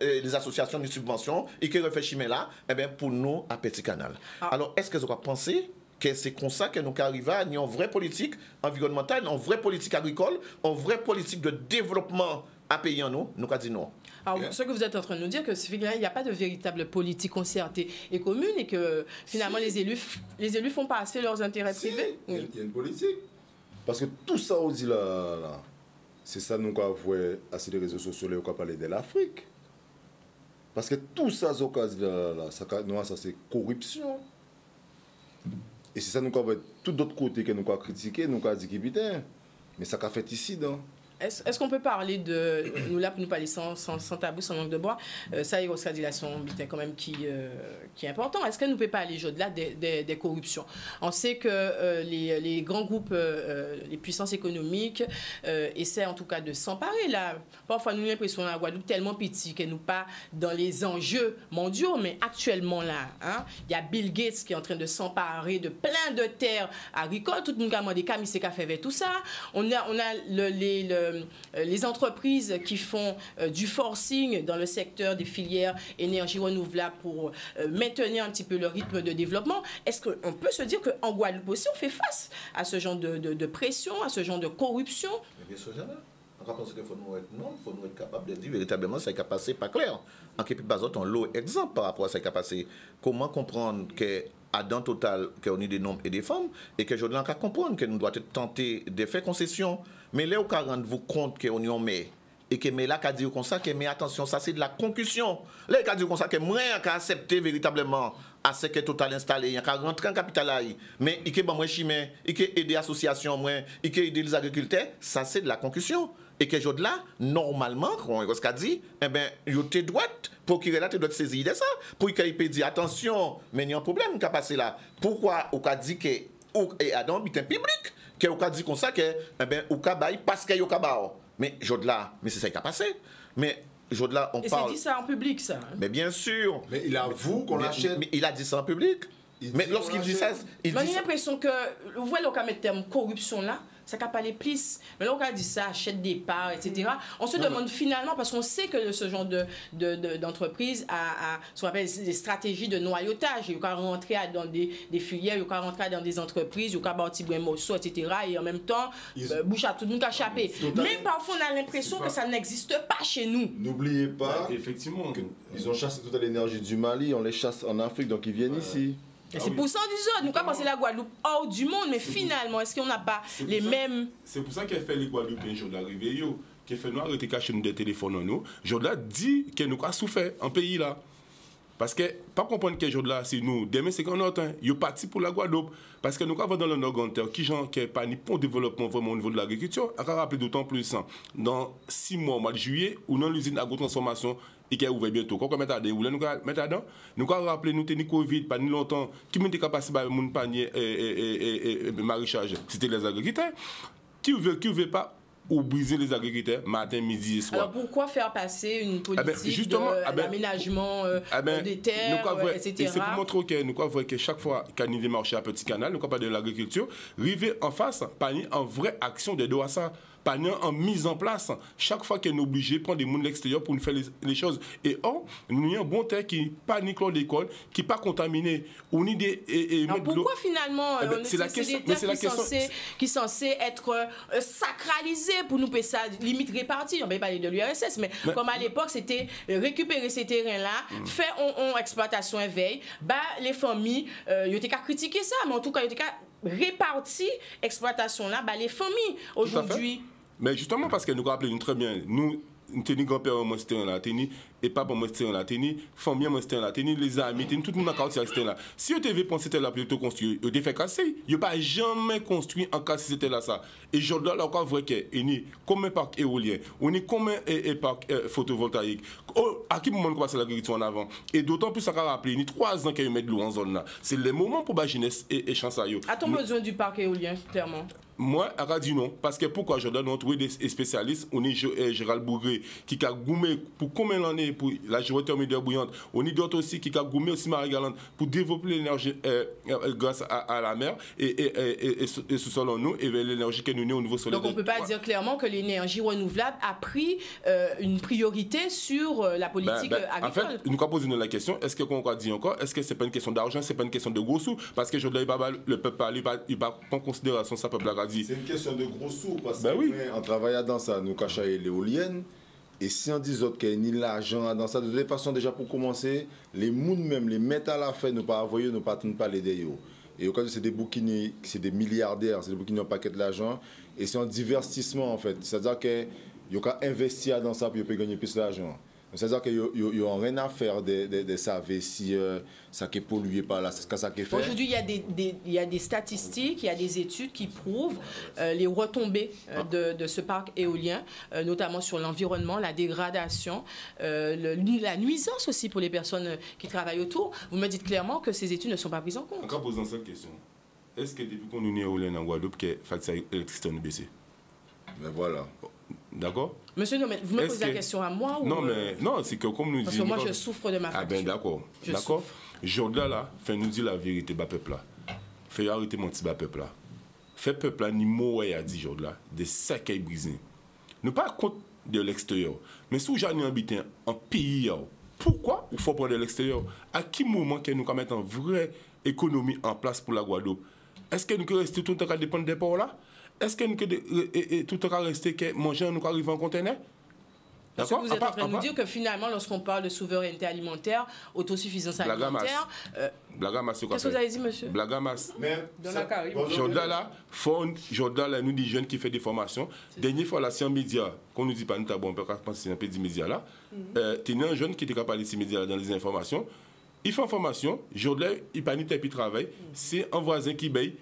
les associations de subventions et qui réfléchissent mais là et bien pour nous à Petit Canal. Alors est-ce que vous avez pensé que c'est comme ça que nous arrivons à une vraie politique environnementale, une vraie politique agricole, une vraie politique de développement à pays en nous avons dit non. Alors, ce que vous êtes en train de nous dire, que il n'y a pas de véritable politique concertée et commune et que finalement les élus font passer leurs intérêts privés. Il y a une politique. Parce que tout ça, on dit là, c'est ça nous avons vu sur les réseaux sociaux, nous avons parlé de l'Afrique. Parce que tout ça, ça c'est corruption. Et c'est ça nous avons tout d'autres côtés que nous avons critiqué, nous avons dit que putain, mais ça qu'a fait ici, non? Est-ce qu'on peut parler de, nous là, pour nous parler sans tabou, sans langue de bois, ça y est, dilation, quand même qui est important. Est-ce que nous peut parler au-delà des corruptions? On sait que les grands groupes, les puissances économiques essaient en tout cas de s'emparer. Là, parfois nous avons l'impression à la Guadeloupe tellement petit que nous pas dans les enjeux mondiaux, mais actuellement là, hein, il y a Bill Gates qui est en train de s'emparer de plein de terres agricoles. Tout le monde a demandé Camille c'est qu'a fait tout ça. On a les entreprises qui font du forcing dans le secteur des filières énergie renouvelable pour maintenir un petit peu le rythme de développement. Est-ce qu'on peut se dire qu'en Guadeloupe aussi, on fait face à ce genre de pression, à ce genre de corruption? Bien sûr, jamais. On pense qu'il faut nous être capable de dire véritablement ce qui a passé pas clair. En quelque part, on l'eau exemple par rapport à ce qui a passé. Comment comprendre que Adam Total, qu'on est des hommes et des femmes, et que je dois comprendre que nous devons tenter de faire concession. Mais là, vous rendez-vous compte qu'on y en met. Et que mais là, qu'a dit comme ça, que mais attention, ça c'est de la concussion. Là, qu'a dit comme ça, que moi, qu'a accepté véritablement à ce que Total installé, il y a qu'à rentrer en capital là. Mais il y a moi chimé, il y a aider l'association, il y a aider les agriculteurs, ça c'est de la concussion. Et que je là, normalement, quand on a dit, eh bien, il y a droite pour qu'il là, tu dois te saisir de ça. Pour qu'il puisse dire, attention, mais il y a un problème qui a passé là. Pourquoi on a dit que Adam est un public, qu'on a dit comme ça, que, eh bien, on a bail parce qu'il y a mais Jodla, mais c'est ça qui a passé. Mais Jodla, on parle. Et c'est dit ça en public, ça. Hein? Mais bien sûr. Mais il avoue qu'on l'achète. Mais il a dit ça en public. Mais lorsqu'il dit ça, il dit. J'ai l'impression que, vous voyez, on a mis le terme corruption là. Ça n'a pas les plis. Mais là, on a dit ça, achète des parts, etc. On se demande finalement, parce qu'on sait que ce genre d'entreprise a ce qu'on appelle des stratégies de noyautage. Il y a rentrer dans des filières, il y a rentrer dans des entreprises, il y a bâtir des morceaux, etc. Et en même temps, bouche à tout le monde a échappé. Mais parfois, on a l'impression que ça n'existe pas chez nous. N'oubliez pas, effectivement, ils ont chassé toute l'énergie du Mali, on les chasse en Afrique, donc ils viennent ici. Et c'est pour ça qu'on dit nous avons pensé la Guadeloupe hors du monde, mais finalement, est-ce qu'on n'a pas les mêmes... C'est pour ça qu'elle fait les Guadeloupéens, jour d'arrivée, qui fait nous arrêter cacher nous des téléphones en nous. Jour-là dit que nous avons souffert en pays là. Parce que, pas comprendre que jour-là, c'est nous. Demain, c'est qu'on a ils sont partis pour la Guadeloupe. Parce que nous avons dans le Nord-Ganteur, qui n'est pas ni pour développement vraiment au niveau de l'agriculture, on va rappeler d'autant plus, dans 6 mois, au mois de juillet, où dans l'usine agro-transformation, et qui est ouvert bientôt. Quand on met à des nous mettre dedans, nous avons rappelé nous tenir Covid pas ni longtemps, qui m'a été capable de mon panier et maraîchage, c'était les agriculteurs. Qui ne veut pas ou briser les agriculteurs matin, midi et soir. Alors pourquoi faire passer une politique d'aménagement des terres, etc. Et c'est pour montrer que nous avons que chaque fois qu'il y a des marchés à Petit Canal, nous avons de l'agriculture, arriver en face, pas en vraie action de droit ça. Pas en mise en place. Chaque fois qu'on est obligé de prendre des gens de l'extérieur pour nous faire les choses. Et nous avons un bon terre qui n'est pas ni l'école, qui n'est pas contaminé. On y des, pourquoi finalement c'est la question, qui sont censés être sacralisés pour nous payer ça, limite répartis. On va parler de l'URSS, mais comme à l'époque, c'était récupérer ces terrains-là, faire en exploitation et veille, les familles, ils étaient qu'à critiquer ça, mais en tout cas, ils étaient qu'à répartir l'exploitation là, les familles aujourd'hui. Mais justement parce que nous rappelons très bien, nous tenons grand-père moi c'était en Latini et papa moi c'était en Latini, famille moi c'était en Latini, les amis, tout le monde dans le quartier c'était là. Si vous devez penser c'était là plutôt construit, vous devez faire casser. Il pas jamais construit en cas si c'était là ça. Et aujourd'hui là encore vrai que ni comme un parc éolien, on est comme un parc photovoltaïque. À qui moment commence l'agriculture en avant et d'autant plus ça va rappeler ni 3 ans qu'il met de l'eau en zone là. C'est le moment pour ba jeunesse et chance à yo. A-t-on besoin du parc éolien clairement? Moi, je dis non. Parce que pourquoi je donne trouver des spécialistes? On est Gérald Bourré qui a goumé pour combien d'années pour la géothermie bouillante. On est d'autres aussi qui a goumé aussi Marie-Galante pour développer l'énergie grâce à la mer et sous sol en nous et l'énergie que nous avons au niveau solaire. Donc on ne peut pas dire clairement que l'énergie renouvelable a pris une priorité sur la politique agricole. En fait, nous avons posé la question, est-ce qu'on a dit encore, est-ce que ce n'est pas une question d'argent, ce n'est pas une question de gros sous? Parce que je ne le peuple il ne prend en considération ça peuple. C'est une question de gros sous parce que en travaillant dans ça, nous cachons l'éolienne. Et si on dit autres qu'il n'y a ni l'argent dans ça, de toute façon, déjà pour commencer, les mouns même, les mettre à la fin, nous pas envoyer, nous pas les d'eux. Et au cas où c'est des bouquiniers, c'est des milliardaires, c'est des bouquiniers qui ont un paquet de l'argent. Et c'est un divertissement en fait. C'est-à-dire qu'il y a qu'à investir dans ça pour gagner plus d'argent. C'est-à-dire qu'ils n'ont rien à faire de savoir si ça qui est pollué par là, c'est ça qui est fait. Aujourd'hui, il y a des statistiques, il y a des études qui prouvent les retombées de ce parc éolien, notamment sur l'environnement, la dégradation, la nuisance aussi pour les personnes qui travaillent autour. Vous me dites clairement que ces études ne sont pas prises en compte. En cas posant cette question, est-ce que depuis qu'on est né éolien en Guadeloupe, que la facture d'électricité a baissé? Mais voilà. D'accord? Monsieur, non, mais vous me posez la question à moi ou... Non, mais non, c'est que comme nous disons... Parce que moi, je souffre de ma facture. Ah ben d'accord. D'accord? Jordan là, fait nous dire la vérité, bas peuple là. Fait arrêter mon petit bas peuple là. Fait peuple là, ni mot à dit Jordan là, des sacs à briser. Nous pas contre de l'extérieur. Mais si vous avez habité en pays, pourquoi il faut prendre de l'extérieur? À quel moment que nous allons mettre une vraie économie en place pour la Guadeloupe? Est-ce que nous allons rester tout le temps à dépendre des ports là? Est-ce que nous allons tout le temps rester que manger nous arrive en conteneur? Parce que vous êtes en train de nous dire que finalement, lorsqu'on parle de souveraineté alimentaire, autosuffisance alimentaire... Blagamas, qu'est-ce que vous avez dit, monsieur? Blagamas. Dans la Caraïbe. Jordan là, nous des jeunes qui font des formations. Dernière fois, là, c'est un média, qu'on nous dit pas, nous on peut pas penser un peu du média là. Tu as un jeune qui était capable de ces médias là dans les informations. Il fait une formation, Jordan, il panite et puis travaille. C'est un voisin qui paye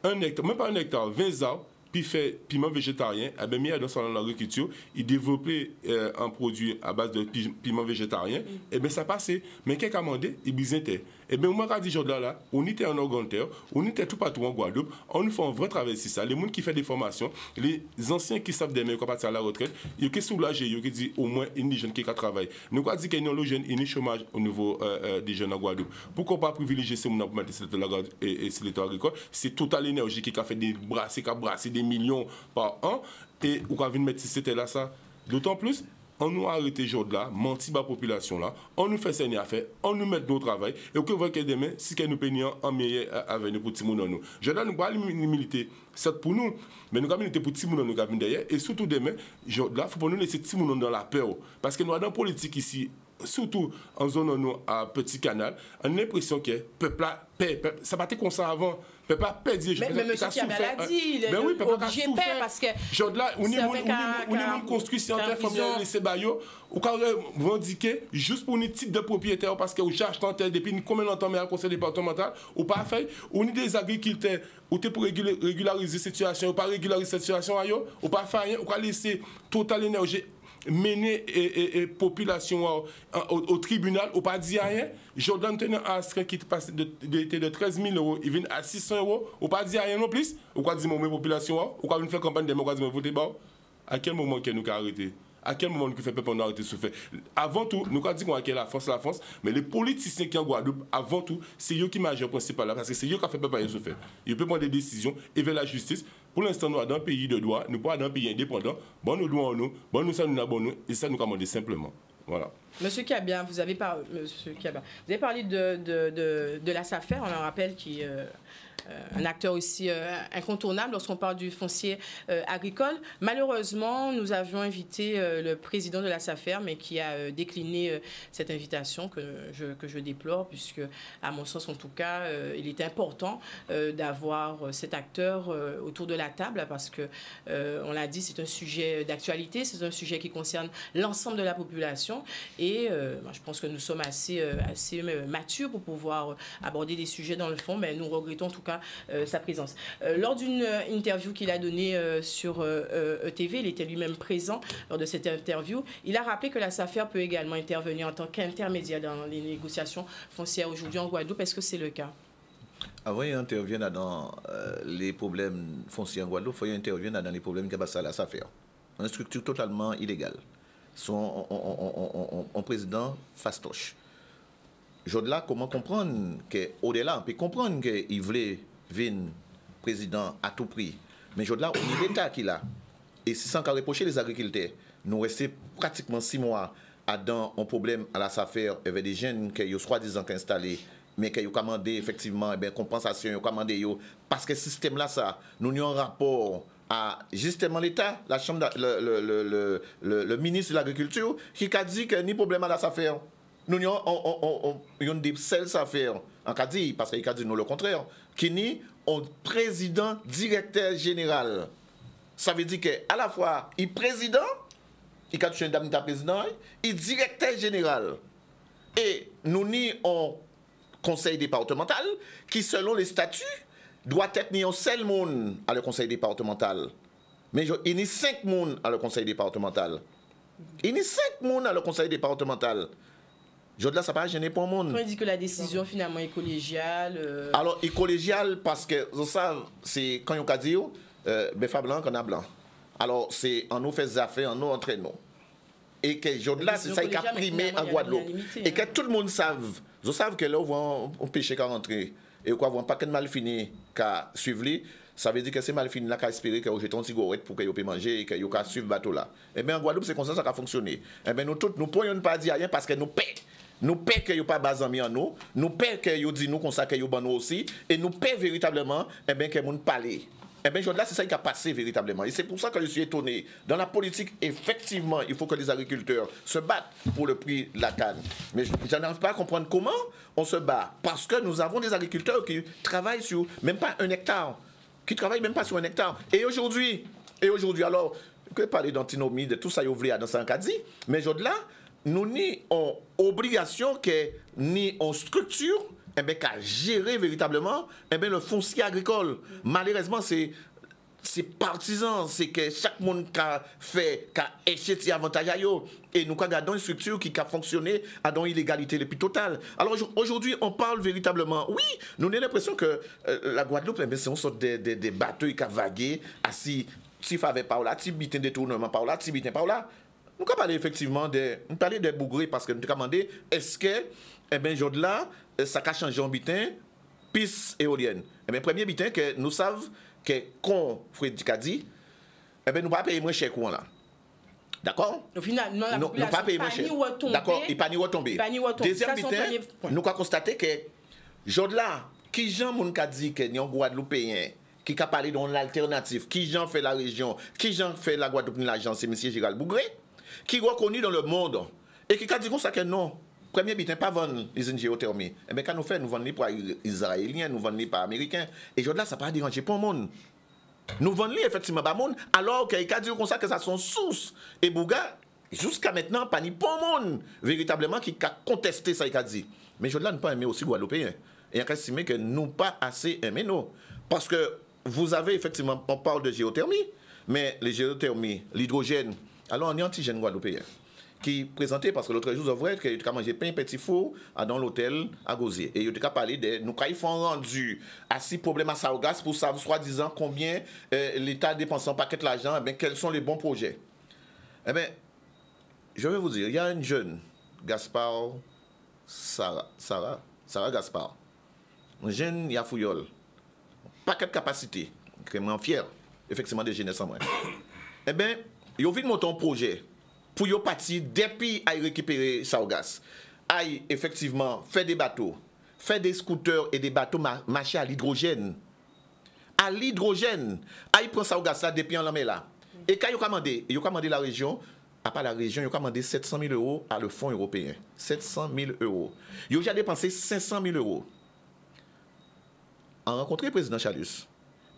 1 hectare, même pas 1 hectare, 20 arbres. Puis fait piment végétarien, eh bien, mis dans son agriculture, il développait un produit à base de piment végétarien, et bien ça passait. Mais qu'est-ce qu'il a demandé? Il bisentait. Et bien, moi, quand je dis Jordan là, on était en Organterre, on était tout partout en Guadeloupe, on nous fait un vrai travail sur ça. Les gens qui font des formations, les anciens qui savent des mecs qui partent à la retraite, ils sont soulagés, ils disent au moins une jeune qui travaille. Nous, quand on dit qu'il y a des jeunes, il y a un chômage au niveau des jeunes en Guadeloupe. Pourquoi pas privilégier ces gens pour mettre sur l'état agricole? C'est Total Énergie qui a fait des brasser des millions par an, et on va venir mettre c'était là ça. D'autant plus, on nous a arrêté aujourd'hui là, menti la population là, on nous fait saigner à faire, on nous met nos travail, et on voit que demain, si nous payons en meilleur avenir pour Timoun nous. Je dois nous pas militer, c'est pour nous, mais nous avons milité pour Timoun nous qui vient derrière, et surtout demain, là, il faut pas nous laisser Timoun dans la peur, parce que nous avons dans la politique ici, surtout en zone nous à Petit Canal, on a l'impression que le peuple là paie, ça battait comme ça avant. Peuple a perdu. Mais monsieur Kiabia l'a dit, il est obligé de payer parce que... Là, on est construit sur un famille laissé baillot, on va revendiquer juste pour un titre de propriétaire parce que on cherche tant depuis combien de temps mais à conseil départemental, ou pas fait, on est des agriculteurs, ou pour régulariser cette situation, ou pas régulariser cette situation ailleurs, ou pas faire rien, ou pas laisser Total Énergie mener population au tribunal, ou pas dire rien. Jordan tenait un astreint qui passe de 13 000 €, il vient à 600 €, ou pas dire rien non plus, ou quoi dire mon population, ou quoi venir faire campagne démocratique, voter bas. À quel moment que nous avons arrêté? À quel moment nous fait peuple on a arrêté de souffrir? Avant tout, nous avons dit qu'on a la France, mais les politiciens qui en Guadeloupe, avant tout, c'est eux qui majeur principal là, parce que c'est eux qui ont fait peuple souffrir. Ils peuvent prendre des décisions et vers la justice. Pour l'instant, nous sommes dans un pays de droit, nous ne sommes pas dans un pays indépendant. Bon, nous dois en nous, bon, nous sommes dans nous, et ça, nous commandons simplement. Voilà. Monsieur Kiabia, vous avez parlé de la SAFER, on en rappelle qui un acteur aussi incontournable lorsqu'on parle du foncier agricole. Malheureusement, nous avions invité le président de la SAFER, mais qui a décliné cette invitation que je déplore, puisque, à mon sens en tout cas, il est important d'avoir cet acteur autour de la table, parce que, on l'a dit, c'est un sujet d'actualité, c'est un sujet qui concerne l'ensemble de la population, et je pense que nous sommes assez matures pour pouvoir aborder des sujets dans le fond, mais nous regrettons en tout cas sa présence. Lors d'une interview qu'il a donnée sur ETV, il était lui-même présent lors de cette interview. Il a rappelé que la SAFER peut également intervenir en tant qu'intermédiaire dans les négociations foncières aujourd'hui en Guadeloupe. Est-ce que c'est le cas? Avant qu'il intervienne dans les problèmes fonciers en Guadeloupe, il faut intervenir dans les problèmes qui passent à la SAFER. Une structure totalement illégale. Son président fastoche. Aujourd'hui, comment comprendre qu'au-delà, on peut comprendre qu'il voulait venir président à tout prix. Mais aujourd'hui, on est l'État qui l'a. Et sans qu'à reprocher les agriculteurs, nous restons pratiquement 6 mois dans un problème à la SAFER avec des jeunes qui ont soi-disant installés, mais qui ont commandé effectivement compensation, ils ont commandé parce que ce système-là, ça, nous avons un rapport à justement l'État, la chambre, le ministre de l'Agriculture, qui a dit que ni problème à la SAFER. Nous avons des seules affaires, en cas dit, parce qu'il a dit nous le contraire, qui ni un président directeur général. Ça veut dire qu'à la fois, il est président il a touché une dame président, il est directeur général. Et nous ni un conseil départemental qui, selon les statuts, doit être ni un seul monde à le conseil départemental. Mais il y a 5 monde à le conseil départemental. Il y a 5 monde à le conseil départemental. Je dis là, ça ne va pas gêner pour le monde. On dit que la décision finalement est collégiale. Alors, il est collégial parce que, ça, c'est quand on a dit, Befa blanc, qu'on a blanc. Alors, c'est en nous fait des affaires, en nous entraîne nous. Et que là, c'est ça qui a primé en Guadeloupe. Et que tout le monde savent. Ils savent que là, on péché qu'à rentrer. Et quoi, on pas que mal fini qu'à suivre lui. Ça veut dire que c'est mal fini là qu'à espérer que jeton une cigarette pour qu'il puisse manger et qu'il puisse suivre le bateau là. Et bien en Guadeloupe, c'est comme ça a fonctionné. Et bien nous tous, nous ne pouvons pas dire rien parce que nous paie. Nous paie qu'il n'y a pas de amis en nous. Nous paie qu'il dit nous comme ça qu'il y a nous aussi. Et nous paie véritablement et bien que nous parler. Eh bien, là, c'est ça qui a passé véritablement. Et c'est pour ça que je suis étonné. Dans la politique, effectivement, il faut que les agriculteurs se battent pour le prix de la canne. Mais je n'arrive pas à comprendre comment on se bat. Parce que nous avons des agriculteurs qui travaillent sur même pas 1 hectare. Qui travaillent même pas sur 1 hectare. Et aujourd'hui, alors, que parler d'antinomie, de tout ça, il y a dans ce cas dit. Mais là, nous ni en obligation, que, ni en structure, eh bien, qu'à gérer véritablement eh bien, le foncier agricole. Malheureusement, c'est partisan, c'est que chaque monde a fait, a écheté avantage à eux. Et nous regardons une structure qui a fonctionné à dans illégalité le plus totale. Alors aujourd'hui, on parle véritablement, oui, nous avons l'impression que la Guadeloupe, c'est une sorte de bateau qui a vagué, assis, si favait par là, si bitin détournement par là, si bitin par là. Nous avons parlé effectivement de Bougré parce que nous avons demandé, est-ce que, eh bien, là, ça a changé en bitin, piste éolienne. Eh bien, premier bitin que nous savons que, comme Frédéric a dit, eh bien, nous ne pouvons pas payer moins cher courant là. D'accord? Au final, non, la nous ne pas payer moins cher. D'accord, il n'est pas ni retombé. Deuxième bitin, nous avons constaté que, Jodla, qui Jean moun ka dit que nous Guadeloupéen, qui a parlé d'une alternative, qui Jean fait la région, qui Jean fait la Guadeloupe, l'agence, c'est M. Gérald Bougré, qui est reconnu dans le monde, et qui a dit comme ça que non. Premier bitin, pas vendre usine géothermie. Eh bien, quand nous faisons, nous vendons pour les Israéliens, nous vendons pour les Américains. Et là, ça n'a pas dérangé pour le monde. Nous vendons effectivement pas le monde, alors qu'il a dit comme ça que ça sont sources. Et Bouga, jusqu'à maintenant, pas ni pour le monde, véritablement, qui a contesté ça, il a dit. Mais là, nous pas aimé aussi Guadeloupéens. Et il a estimé que nous pas assez aimé nous. Parce que vous avez effectivement, on parle de géothermie, mais les géothermies, l'hydrogène, alors on est antigène Guadeloupéen. Qui présentait, parce que l'autre jour, vous avez que tu as mangé pain petit four dans l'hôtel à Gosier. Et tu as parlé de nous, quand ils font rendu à 6 problèmes à Saogas pour savoir, soi-disant, combien l'État dépense en paquet l'argent, eh bien, quels sont les bons projets. Eh bien, je vais vous dire, il y a une jeune, Gaspard, Sarah Gaspard, une jeune Yafouillol, paquet de capacité, vraiment fier, effectivement, de jeunesse en moi. Eh bien, ils ont vu de monter un projet. Pour y partir depuis à récupérer Saogas, à effectivement faire des bateaux, faire des scooters et des bateaux marcher à l'hydrogène. À l'hydrogène, à y prendre Saogas là depuis en l'année là. Et quand ils ont commandé la région, à part la région, ils ont commandé 700 000 € à le fonds européen. 700 000 €. Ils ont déjà dépensé 500 000 €. En rencontrant le président Chalus,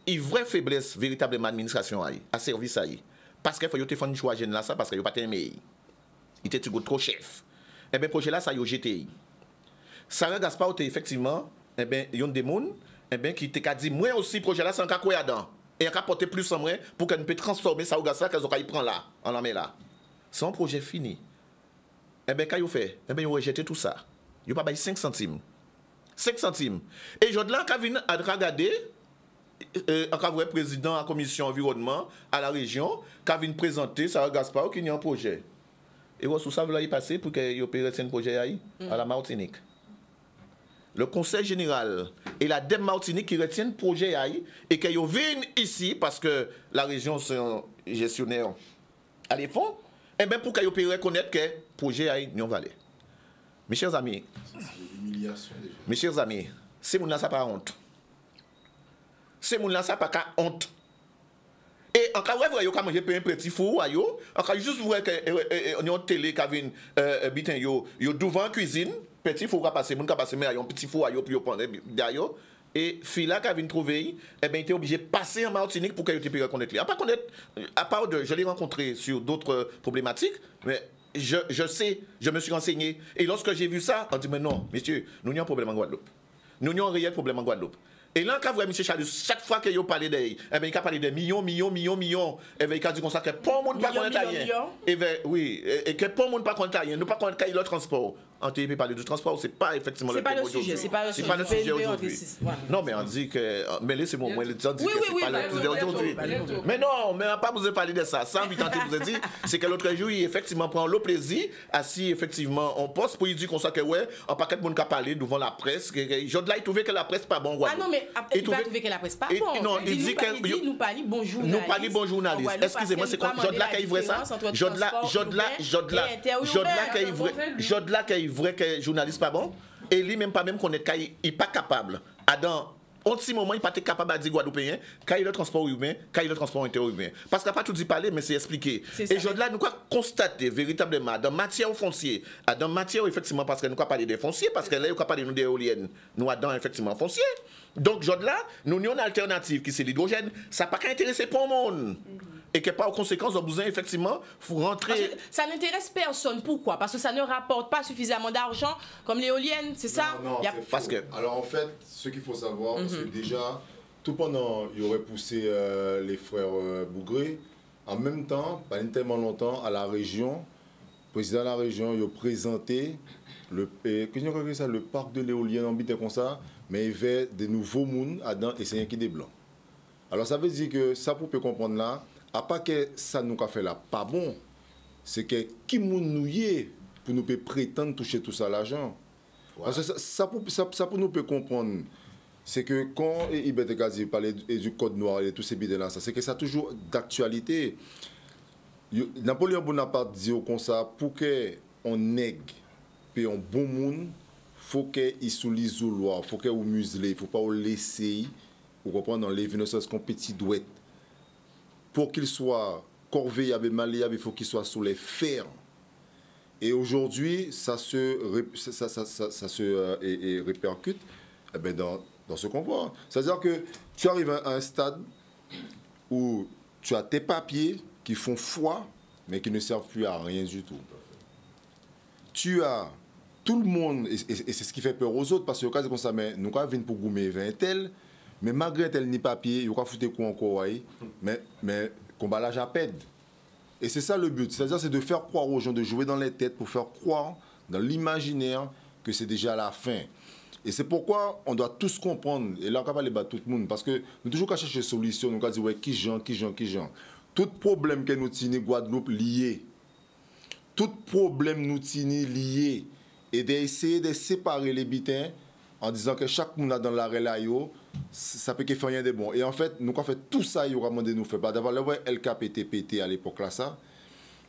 il y a une vraie faiblesse véritablement administration à service à parce qu'il faut que tu fasses un choix là ça parce que il pas aimé. Il était trop chef. Et bien projet là ça yo GTI. Sarah Gaspard était effectivement et bien yon des monde et bien qui t'a dit moi aussi projet là c'est un cas quoi dedans et on a porter plus en moi pour qu'on peut transformer ça au gaz là qu'elles ont prend là en la met là. C'est un projet fini. Et bien quand il fait et bien il rejeté tout ça. Il pas bailler 5 centimes. 5 centimes. Et Jodlan quand vient à regarder encore vrai président de la commission environnement à la région, qui vient présenter Sarah Gaspard qui y a un projet. Et vous savez là il passé pour qu'il opère un projet à la Martinique. Le conseil général et la DEM Martinique qui retiennent le projet et qu'ils viennent ici parce que la région c'est un gestionnaire à les fonds, et bien pour qu'ils puissent reconnaître que le projet a une valeur. Mes chers amis, c'est mon là ça pas honte. C'est mon là ça pas honte. Et en cas où vous avez un petit four, en cas juste vous voyez qu'on a une télé qui a une bitin devant la cuisine, petit four qui a passé, mon qui a passé mais un petit four pour prendre derrière Et fille là qui vient trouver, eh ben, il était obligé de passer en Martinique pour qu'elle puisse reconnaître. À part de, je l'ai rencontré sur d'autres problématiques, mais je sais, je me suis renseigné. Et lorsque j'ai vu ça, on dit, mais non, monsieur, nous avons un problème en Guadeloupe. Nous avons un réel problème en Guadeloupe. Et là, quand vous voyez M. Chalus, chaque fois qu'il a parlé d'elle, eh bien, il a parlé de millions, eh bien, il a dit comme ça que pas le monde pas connaître rien. Et bien, oui, et que pas le monde pas connaître rien. Nous pas connaître le transport. On peut parler du transport, c'est pas effectivement le sujet. C'est pas le sujet aujourd'hui. Non, mais on dit que. Mais laissez-moi, moi, le temps dit que c'est pas le sujet aujourd'hui. Mais non, mais on n'a pas besoin de parler de ça. Ça, je vous ai dit, c'est que l'autre jour, il effectivement prend le plaisir, assis effectivement en poste pour lui dire comme ça que, ouais, un paquet de monde qui a parlé devant la presse. Je trouvé que la presse pas bon. Ah non, mais il va trouver que la presse pas bon. Non, il dit que. Nous parlons bon journaliste. Nous parlons bon journaliste. Excusez-moi, c'est comme Jodla qui est vrai ça. Jodla qui est vrai que journaliste pas bon, et lui même pas même connaître qu'il n'est pas capable. Dans un petit moment, il n'est pas capable de dire Guadeloupéen, quand il le transport humain, quand il le transport interurbain. Parce qu'il n'a pas tout dit parler, mais c'est expliqué. Et là, nous avons constaté véritablement, dans matière foncier, dans matière effectivement, parce que nous avons parlé des fonciers, parce que là, nous avons parlé des éoliennes, nous avons effectivement foncier. Donc, là, nous avons une alternative qui c'est l'hydrogène, ça n'a pas qu'à intéresser pour le monde. Et que par conséquence, on a besoin effectivement, faut rentrer. Ça n'intéresse personne. Pourquoi? Parce que ça ne rapporte pas suffisamment d'argent comme l'éolienne, c'est ça? Non, parce que. Alors en fait, ce qu'il faut savoir, c'est que déjà, tout pendant, il aurait poussé les frères Bougré. En même temps, pas tellement longtemps, à la région, le président de la région, il a présenté le parc de l'éolienne en bité comme ça, mais il y avait des nouveaux mouns dedans et c'est rien qui des blancs. Alors ça veut dire que ça, pour comprendre là, à part que ça nous a fait là pas bon, c'est que qui nous y pour nous prétendre toucher tout ça l'argent. Ça pour nous peut comprendre, c'est que quand Ibete Gazi parlait du code noir et tous ces bidets là, c'est que ça a toujours d'actualité. Napoléon Bonaparte dit comme ça, pour qu'on nègre puis un bon monde, faut qu'il sous l'isoloir, faut qu'il musclé, il faut pas le laisser, vous comprenez, dans les vignes comme petit douette. Pour qu'il soit corvéable et malléable, il faut qu'il soit sous les fers. Et aujourd'hui, ça se répercute dans ce qu'on voit. C'est-à-dire que tu arrives à un stade où tu as tes papiers qui font foi, mais qui ne servent plus à rien du tout. Tu as tout le monde, et c'est ce qui fait peur aux autres, parce que le cas c'est comme ça, mais nous quand venir pour goumer 20 tel. Mais malgré tel ni papier, il va foutre quoi encore, mais combat la japède. Et c'est ça le but. C'est-à-dire, c'est de faire croire aux gens, de jouer dans les têtes pour faire croire dans l'imaginaire que c'est déjà la fin. Et c'est pourquoi on doit tous comprendre, et là on va pas les battre tout le monde, parce que nous toujours qu'à chercher des solutions, nous allons dire, ouais, qui gens. Tout problème que nous tenons Guadeloupe lié, tout problème nous tenons lié, et d'essayer de séparer les bitins en disant que chaque monde dans l'arrêt là, ça peut faire rien de bon. Et en fait, nous avons fait tout ça, il y aura demandé nous faire. D'abord, le LKPT à l'époque là, ça.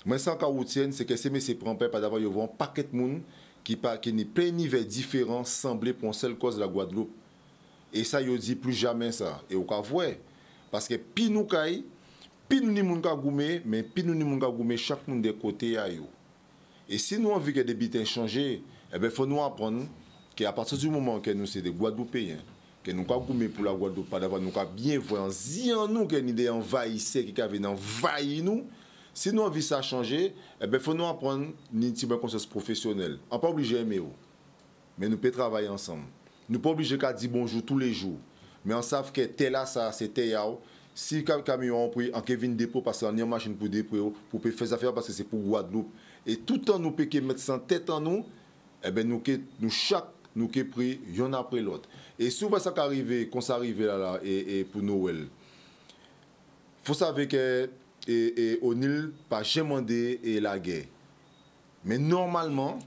Mais sans qu'à routienne, c'est que ces messieurs prennent pas d'avoir un paquet de monde qui n'est pas niveau différent, semblé pour une seule cause de la Guadeloupe. Et ça, il dit plus jamais ça. Et au cas vrai, parce que pi nous caille, pi nous ni moun ka goumé, mais pi nous ni moun ka goumé chaque monde des côtés à yo. Et si nous avons vu que des bitins changé, eh ben faut nous apprendre qu'à partir du moment que nous sommes des Guadeloupéens, que nous avons goumé pour la Guadeloupe, pas d'avoir nous bien voir en nous que nous des envahisseurs qui avaient envahi nous. Si nous avons vu ça changer, eh ben faut nous apprendre une petite conscience professionnelle. On n'est pas obligé d'aimer, mais nous pouvons travailler ensemble. Nous ne sommes pas obligés de dire bonjour tous les jours. Mais on sait que tel là, ça, c'est tel. Si le camion a pris en Kevin dépôt, parce qu'on a une machine pour dépôt, pour faire des affaires, parce que c'est pour Guadeloupe. Et tout le temps, nous pouvons mettre ça en tête en nous, eh ben nous chaque nous qui pris y'en après l'autre. Et souvent ça arrive quand ça arrive là et pour Noël. Faut savoir que O'Neill pas jamais demandé la guerre. Mais normalement,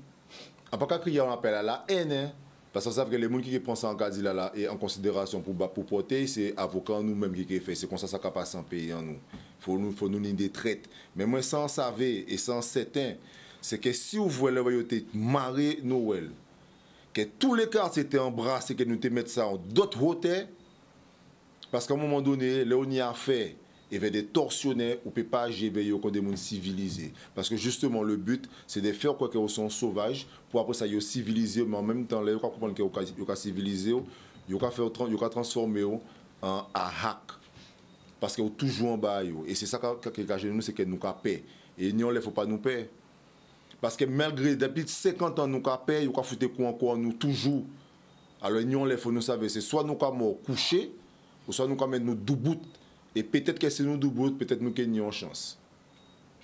à pas crier un appel à la haine, parce qu'on sait que les gens qui prennent ça en cas là et en considération pour porter, c'est avocat nous-mêmes qui fait. C'est comme ça ça passe en pays en nous. Faut nous des traites. Mais moi sans savoir et sans certain, c'est que si vous voulez marrer Noël, que tous les quartiers étaient embrassés, que nous te mettre ça en d'autres hôtels, parce qu'à un moment donné, là où on y a fait, il y avait des tortionnaires ou pas agir comme des gens civilisés. Parce que justement, le but, c'est de faire quoi qu'ils sont sauvages, pour après ça, ils sont civilisés, mais en même temps, là, ils comprennent qu'ils sont civilisés, Yo ka transformer en hack. Parce que toujours en bas yo. Et c'est ça qui est nous, c'est que nous ka paix. Et nous ne faut pas nous paix. Parce que malgré depuis 50 ans nous ka paix, yo ka foutre quoi encore nous toujours. Alors nous il faut nous savoir c'est soit nous ka mort coucher ou soit nous ka mettre nous debout et peut-être que c'est nous debout, peut-être nous gagnons chance.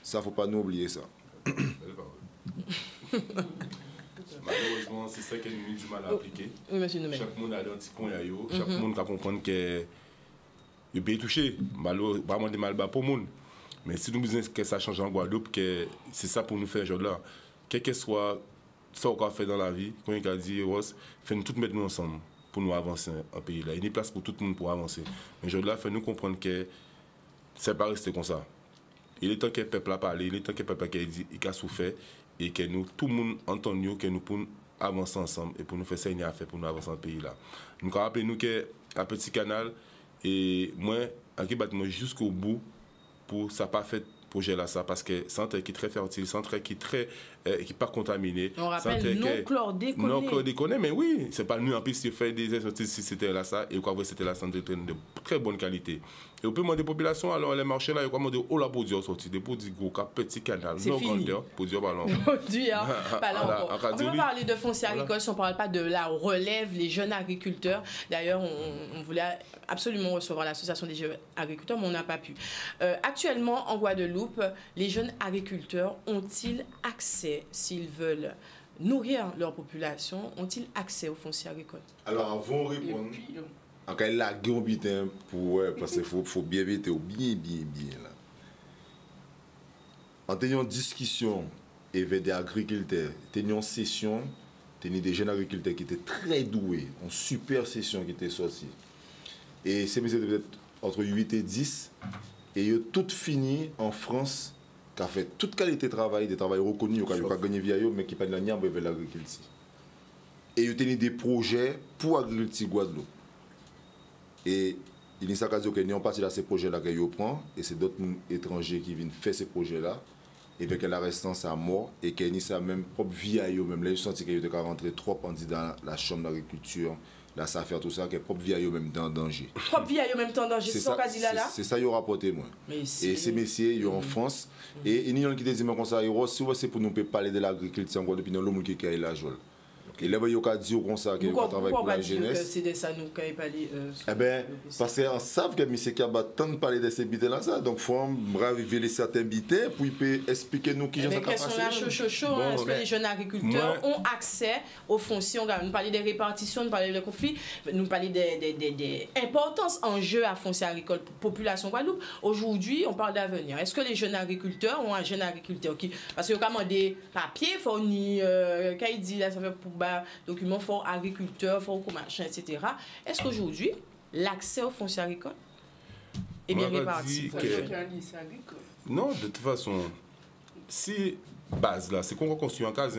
Ça faut pas nous oublier ça. Malheureusement, c'est ça que nous avons du mal à appliquer. Oui, monsieur Noumé. Chaque monde a des petits points, chaque monde a comprendre que il peut toucher. Malheureusement, des mal bas pour le monde. Mais si nous disons que ça change en Guadeloupe, que c'est ça pour nous faire aujourd'hui là. Quel que soit ce qu'on fait dans la vie, comme il a dit, Ross, fait-nous tout mettre nous ensemble pour nous avancer en pays là. Il y a une place pour tout le monde pour avancer. Mais aujourd'hui là, fait-nous comprendre que c'est pas rester comme ça. Il est temps que le peuple a parlé, il est temps que le peuple a dit, il a souffert. Et que nous, tout le monde entend nous, que nous pouvons avancer ensemble et pour nous faire ça, il y a à faire pour nous avancer dans le pays là. Nous rappelons que un petit canal et moi, qui bat jusqu'au bout pour ça pas fait projet là ça parce que c'est un terre qui est très fertile, c'est un terre qui est très qui pas contaminé. On rappelle non chlordéconé. Non chlordéconé, mais oui, c'est pas nous en plus qui fait des sorties si c'était là ça et quoi c'était là santé de très bonne qualité. Et on peut demander population alors les marchés là, il faut demander oh la produit sorti des produits gros petit canal, non grandeur, produit ballon. Produit pas là encore. On peut parler de foncier agricole si on parle pas de la relève, les jeunes agriculteurs. D'ailleurs, on voulait absolument recevoir l'association des jeunes agriculteurs, mais on n'a pas pu. Actuellement, en Guadeloupe, les jeunes agriculteurs ont-ils accès, s'ils veulent nourrir leur population, ont-ils accès au foncier agricole? Alors, avant de répondre, en cas la guerre pour parce qu'il faut bien vite bien là. En tenant une discussion avec des agriculteurs, tenant une session, tenant des jeunes agriculteurs qui étaient très doués, une super session qui était sortie. Et c'est peut-être entre 8 et 10 et ils ont tout fini en France qui a fait toute qualité de travail, des travail reconnus, qui a gagné via eux, mais qui pas de la niam avec l'agriculture. Et ils ont tenu des projets pour l'agriculture Guadeloupe. Et il y a des occasions qui ont passé dans ces projets-là qu'ils prennent, et c'est d'autres étrangers qui viennent faire ces projets-là, et puis que la restance à mort, et qu'ils ont sa même propre vie à eux, même là, ils ont senti qu'ils étaient rentrés trop dans la chambre d'agriculture, là, ça fait tout ça, que propre vie à eux même dans danger. Propre vie à eux même dans danger, c'est ça quasi là. C'est ça qu'ils ont rapporté, moi. Et ces messieurs, ils sont en France, et ils ont qui disent comme ça, si c'est pour nous parler de l'agriculture, depuis l'homme qui est là, Joël. Et là, il y a dit comme ça qu'il travaille pour la jeunesse. C'est de ça nous qui avons parlé. Eh bien, parce qu'on sait que M. Kaba tant de parler de ces bitins-là, donc il faut révéler certains bitins pour expliquer nous qui sont capables de faire. Est-ce que les jeunes agriculteurs ont accès aux fonciers? Nous parlons des répartitions, nous parlons des conflits, nous parlons des importances en jeu à foncier agricole pour la population Guadeloupe. Aujourd'hui, on parle d'avenir. Est-ce que les jeunes agriculteurs ont un jeune agriculteur qui. Parce qu'il y a quand même des papiers fournis, qu'il dit là, ça fait pour documents forts agriculteurs, forts machin, etc. Est-ce qu'aujourd'hui, l'accès au foncier agricole est bien réparti? Non, de toute façon, si base là, c'est qu'on va construire en case,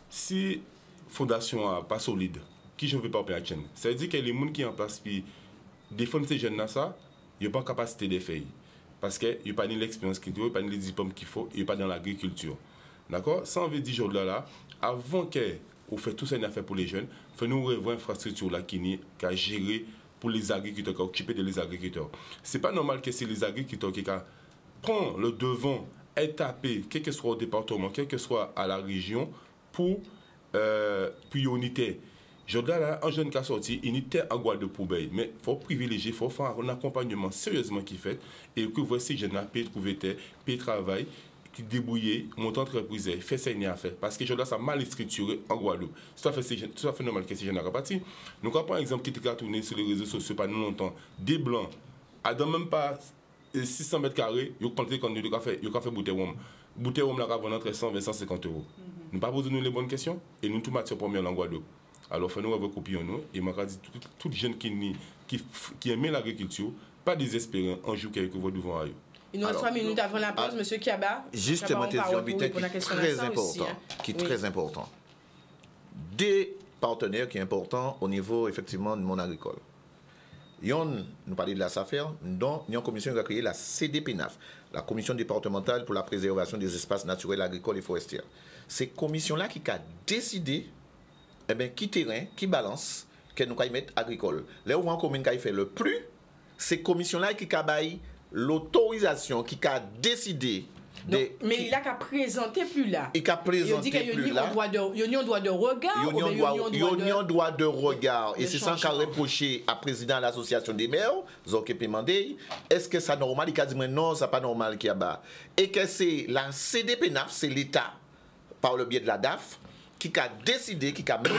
si fondation n'est pas solide, qui je ne veux pas opérer la chaîne, ça veut dire que les gens qui sont en place pour défendre ces jeunes là, ça, ils n'ont pas capacité de faire. Parce qu'ils n'ont pas l'expérience qu'il faut, ils n'ont pas les diplômes qu'il faut, ils n'ont pas dans l'agriculture. D'accord? Ça, on veut dire aujourd'hui là, avant que on fait tout ça à faire pour les jeunes, faut nous revoir l'infrastructure là qui a géré pour les agriculteurs, qui a occupé de les agriculteurs. C'est pas normal que c'est les agriculteurs qui prennent le devant et taper, quel que soit au département, quel que soit à la région, pour unité. Aujourd'hui, là, un jeune qui a sorti, unité en Guadeloupe pour payer. Mais il faut privilégier, il faut faire un accompagnement sérieusement qui fait et que voici ces jeunes-là peuvent trouver terre, peuvent travailler, qui débrouiller, monter entreprise, faire ça à faire. Parce que aujourd'hui, ça mal structuré en Guadeloupe. C'est tout à fait normal que ces jeunes-là partent. Nous avons par exemple qui a tourné sur les réseaux sociaux pas longtemps, des blancs, à dans même pas 600 mètres carrés, ils ont planté quand ils ont fait bouteille rhum. Bouteille rhum, là, va vendre entre 120 et 150 euros. Nous pas posé nous les bonnes questions et nous tout matière première en Guadeloupe. Alors, il faut nous recopier nous et je dis tous les jeunes qui aiment l'agriculture, pas désespérés, un jour qu'ils vont devant eux. Il nous reste 3 minutes avant la pause, M. Kiaba. Justement, tu as dit un qui est très important. Des partenaires qui sont importants au niveau, effectivement, du monde agricole. Nous parlons de la SAFER, dont il y a une commission qui a créé la CDPNAF, la Commission départementale pour la préservation des espaces naturels, agricoles et forestiers. C'est cette commission-là qui a décidé qui terrain, qui balance, que nous avons mettre agricole. Là où on commune qui fait le plus, c'est commission là qui a l'autorisation, qui a décidé. Mais il a qu'à présenter plus là. Il a présenté plus là. Il y a un droit de regard. Il y a un droit de regard. Et c'est ça qu'a reproché à président de l'association des maires, Zoké Pemandé. Est-ce que ça normal? Il a dit non, ça pas normal qu'il y a bas. Et que c'est la CDPNAF, c'est l'État, par le biais de la DAF, qui a décidé, qui a mené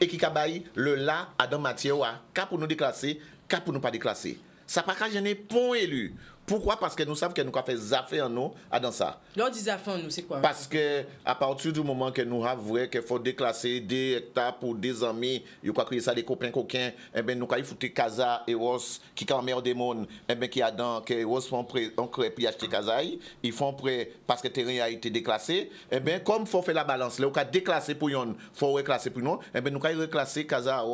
et qui a baillé le là à dans matière cas pour nous déclasser, cas pour nous pas déclasser. Ça n'a pas gêné point élu. Pourquoi? Parce que nous savons que nous avons fait des affaires nous dans ça. Lors des affaires, nous, c'est quoi? Parce que à partir du moment que nous avons vrai qu'il faut déclasser des hectares pour des amis, il faut créer ça des copains coquins, eh ben nous avons foutu Casa et Ross qui est en mer des mondes, eh ben qui a dans que Ross font prêt, on crée puis acheter Casa, ils font prêt parce que le terrain a été déclassé, eh ben comme faut faire la balance, là on a déclassé pour yon, faut reclasser pour nous, eh ben nous avons reclasser Casa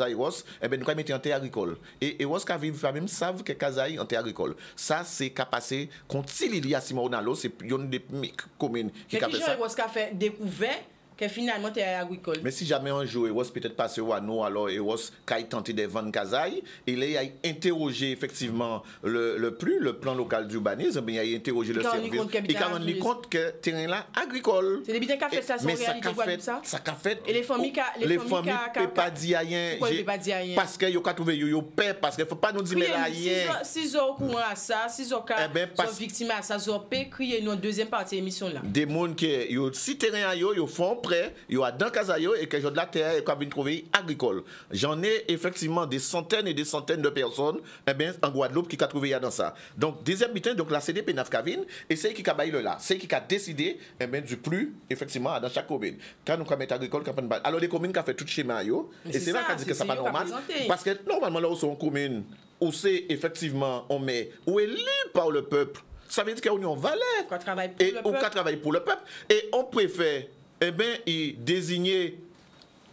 et Ross, eh ben nous avons mis en terre agricole. Et Ross qui vivent même savent que Casa est en terre agricole. Ça c'est capacité contre Sililia Simonalo, c'est une des communes qui a fait ça. Mais qui a fait découvert que finalement tu es agricole. Mais si jamais un jour Eros peut-être passé à nous, alors Eros qui a tenté de vendre Kazaï, il a interrogé effectivement le plan local d'urbanisme, il a interrogé le service, il a rendu compte que le terrain là agricole. C'est des bidets qui a fait ça, mais ça a fait. Et les familles ne peuvent pas dire rien. Parce qu'ils ont trouvé ils paient, parce qu'il ne faut pas nous dire mais rien. Si ils sont au courant à ça, si ils sont victimes à ça, ils ont crié une deuxième partie de l'émission là. Des gens qui, si terrain ils font il y a dans Casayo et que j'ai de la terre et qu'on vient trouver agricole. J'en ai effectivement des centaines et des centaines de personnes en Guadeloupe qui ont trouvé dans ça. Donc, deuxième bulletin, donc la CDP Nafkavine, et c'est qui a baillé le là. C'est qui a décidé du plus, effectivement, dans chaque commune. Quand nous avons agricole, alors les communes qui ont fait tout schéma, et c'est là qu'on dit que ça n'est pas normal. Parce que normalement, là où sont communes, où c'est effectivement, on met, où élu par le peuple, ça veut dire qu'on est en valeur. Ou qu'on travaille pour le peuple. Et on préfère il désigner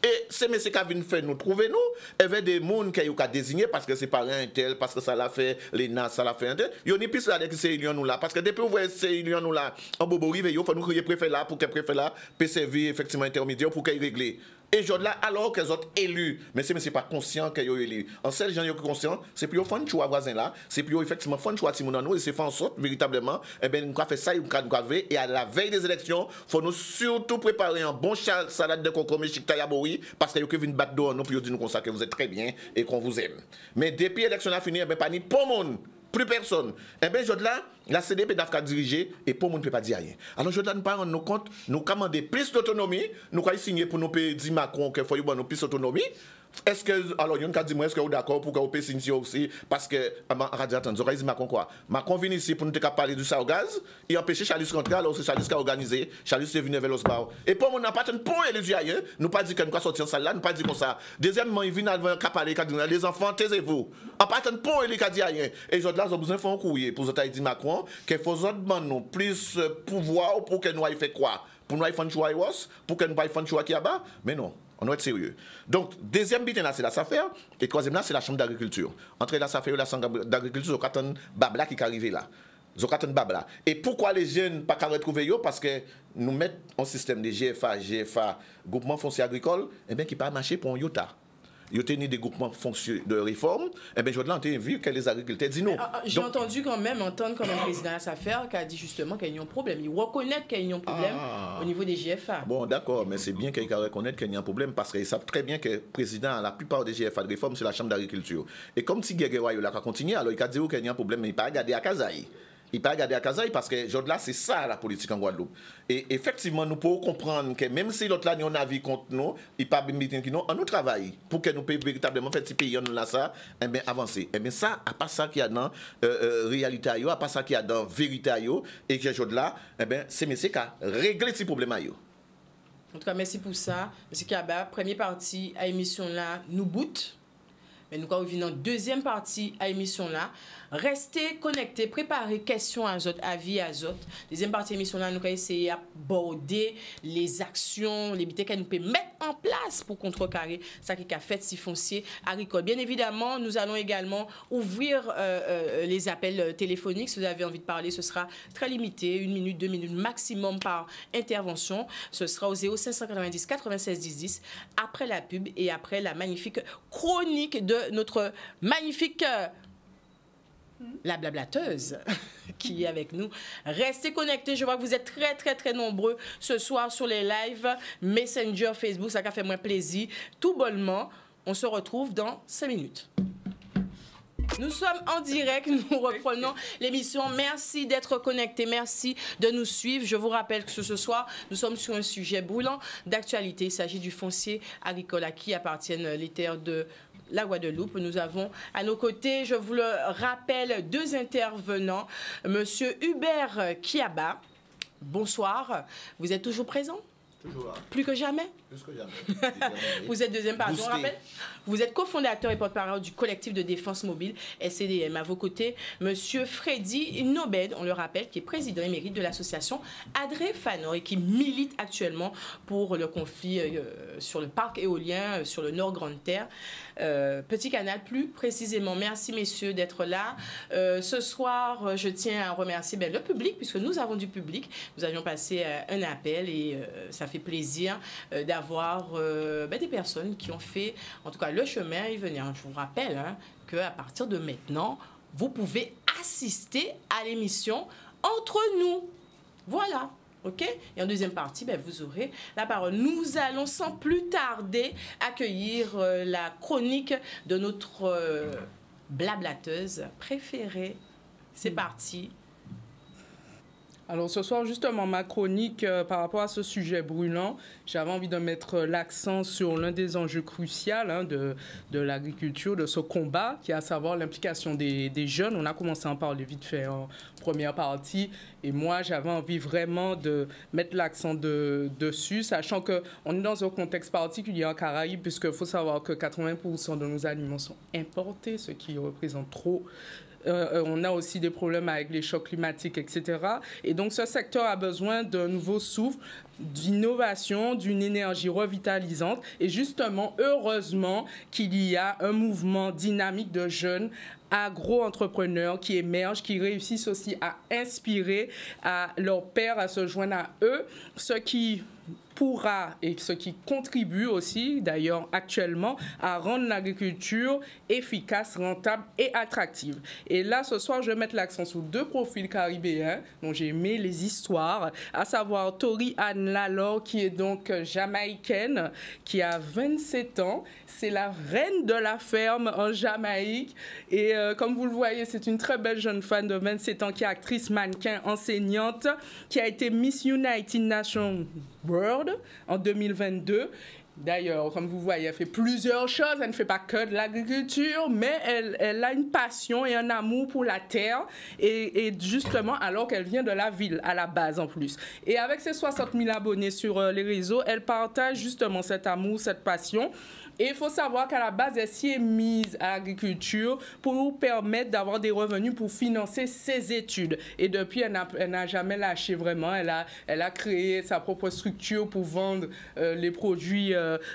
et c'est M. Kavin fait nous trouver nous il y avait des gens qui ont désigné parce que c'est pas un tel parce que ça l'a fait les NAS ça l'a fait un tel il y a une piste là que c'est union nous là parce que depuis vous voyez c'est union nous là en bobo rive il faut nous créer préfet là pour que préfet là peut servir effectivement intermédiaire pour qu'il règle. Et je là alors que les autres élus mais c'est pas conscient qu'ils ont élu en seul gens qui conscient c'est plus au fond choix voisin là c'est plus effectivement fond choix Timon nous et c'est faire en sorte véritablement nous fait ça et à la veille des élections faut nous surtout préparer un bon salade de concombre chictayabori parce que vous venez battre dehors nous puis dire nous comme ça que vous êtes très bien et qu'on vous aime mais depuis l'élection a fini pas ni pour monde plus personne. Eh bien, là, la CDP n'a dirigé et pour monde ne peut pas dire rien. Alors, je ne nous pas rendre nous compte, nous commander plus d'autonomie, nous avons signé pour nous payer 10 Macron qu'il faut nous plus d'autonomie. Est-ce que, alors, il y a un dit, est-ce que vous êtes d'accord pour que vous payiez signer aussi? Parce que, attends, vous avez dit Macron quoi? Macron vient ici pour nous parler du ça au gaz, il a empêché Charles rentrer, alors c'est Charles qui a organisé, Charles est venu vers l'Osbar. Et pour nous, n'a pas de point les ailleurs, nous pas dit que nous allons sortir en salle là, nous pas dit comme ça. Deuxièmement, il vient avant qu'à parler, les enfants, taisez-vous. En pas de point, il a dit rien. Et là, ils ont besoin de faire un courrier pour vous dit Macron, qu'il faut demander plus pouvoir pour que nous ayons fait quoi? Pour nous ayons fait un choix, pour que nous ayons fait un choix qui est bas? Mais non. On doit être sérieux. Donc, deuxième but, c'est la SAFER. Et troisième, là, c'est la chambre d'agriculture. Entre la SAFER et la chambre d'agriculture, il y a un babla qui est arrivé là. Babla. Et pourquoi les jeunes ne pas retrouver eux? Parce que nous mettons un système de GFA, groupement foncier agricole, et bien qui pas marché pour un IOTA. Il y a des groupements de réforme, et bien je l'ai vu que les agriculteurs disent non. J'ai entendu quand même le président de SAFER qui a dit justement qu'il y a un problème. Il reconnaît qu'il y a un problème au niveau des GFA. Bon, d'accord, mais c'est bien qu'il reconnaisse qu'il y a un problème parce qu'ils savent très bien que le président, la plupart des GFA de réforme, c'est la chambre d'agriculture. Et comme si Guéguéwa a continué, alors il a dit qu'il y a un problème, mais il n'a pas regardé à Kazaï. Il pas regarder à Kazaï parce que là c'est ça la politique en Guadeloupe. Et effectivement nous pouvons comprendre que même si l'autre là n'a un avis contre nous, il pas meeting qui nous on nous travaille pour que nous puissions véritablement faire petit pays on là ça et bien avancer. Et bien ça à pas ça qu'il y a dans réalité à pas ça qu'il y a dans vérité et que là et bien c'est monsieur qui a réglé ces problèmes à yo. En tout cas merci pour ça. Monsieur Kaba, première partie à émission là nous boot. Mais nous allons venir en deuxième partie à l'émission là. Restez connectés, préparez questions à autres, avis à autres. Deuxième partie de l'émission là, nous allons essayer d'aborder les actions, les billets que nous pouvons mettre en place pour contrecarrer ça qui a fait si foncier agricole. Bien évidemment, nous allons également ouvrir les appels téléphoniques. Si vous avez envie de parler, ce sera très limité, 1 minute, 2 minutes maximum par intervention. Ce sera au 0590 96 10 10 après la pub et après la magnifique chronique de notre magnifique la blablateuse qui est avec nous. Restez connectés, je vois que vous êtes très nombreux ce soir sur les lives Messenger, Facebook, ça a fait moins plaisir. Tout bonnement, on se retrouve dans 5 minutes. Nous sommes en direct, nous reprenons l'émission. Merci d'être connectés, merci de nous suivre. Je vous rappelle que ce soir, nous sommes sur un sujet brûlant d'actualité. Il s'agit du foncier agricole à qui appartiennent les terres de la Guadeloupe. Nous avons à nos côtés, je vous le rappelle, 2 intervenants. Monsieur Hubert Kiaba, bonsoir. Vous êtes toujours présent? Toujours là. Plus que jamais? Plus que jamais. Vous êtes deuxième partie, on rappelle. Vous êtes cofondateur et porte-parole du collectif de défense mobile SCDM. À vos côtés, monsieur Freddy Nobed, on le rappelle, qui est président émérite de l'association Adré Fanor et qui milite actuellement pour le conflit sur le parc éolien sur le Nord Grande Terre. Petit Canal, plus précisément. Merci, messieurs, d'être là. Ce soir, je tiens à remercier le public, puisque nous avons du public. Nous avions passé un appel et ça fait plaisir d'avoir des personnes qui ont fait, en tout cas, le chemin et venir. Je vous rappelle qu'à partir de maintenant, vous pouvez assister à l'émission entre nous. Voilà. OK? Et en deuxième partie, vous aurez la parole. Nous allons sans plus tarder accueillir la chronique de notre blablateuse préférée. C'est parti. Alors ce soir, justement, ma chronique par rapport à ce sujet brûlant, j'avais envie de mettre l'accent sur l'un des enjeux cruciaux de l'agriculture, de ce combat, qui est à savoir l'implication des jeunes. On a commencé à en parler vite fait en première partie. Et moi, j'avais envie vraiment de mettre l'accent dessus, sachant qu'on est dans un contexte particulier en Caraïbes, puisqu'il faut savoir que 80% de nos aliments sont importés, ce qui représente trop. On a aussi des problèmes avec les chocs climatiques, etc. Et donc, ce secteur a besoin d'un nouveau souffle, d'innovation, d'une énergie revitalisante. Et justement, heureusement qu'il y a un mouvement dynamique de jeunes agro-entrepreneurs qui émergent, qui réussissent aussi à inspirer à leurs pairs à se joindre à eux, ce qui pourra et ce qui contribue aussi, d'ailleurs actuellement, à rendre l'agriculture efficace, rentable et attractive. Et là, ce soir, je vais mettre l'accent sur 2 profils caribéens dont j'ai aimé les histoires, à savoir Tori Ann Lalor, qui est donc jamaïcaine, qui a 27 ans. C'est la reine de la ferme en Jamaïque. Et comme vous le voyez, c'est une très belle jeune femme de 27 ans qui est actrice, mannequin, enseignante, qui a été Miss United Nations World en 2022. D'ailleurs, comme vous voyez, elle fait plusieurs choses. Elle ne fait pas que de l'agriculture, mais elle a une passion et un amour pour la terre. Et justement, alors qu'elle vient de la ville, à la base en plus. Et avec ses 60 000 abonnés sur les réseaux, elle partage justement cet amour, cette passion. Et il faut savoir qu'à la base, elle s'y est mise à l'agriculture pour nous permettre d'avoir des revenus pour financer ses études. Et depuis, elle n'a jamais lâché vraiment. Elle a créé sa propre structure pour vendre les produits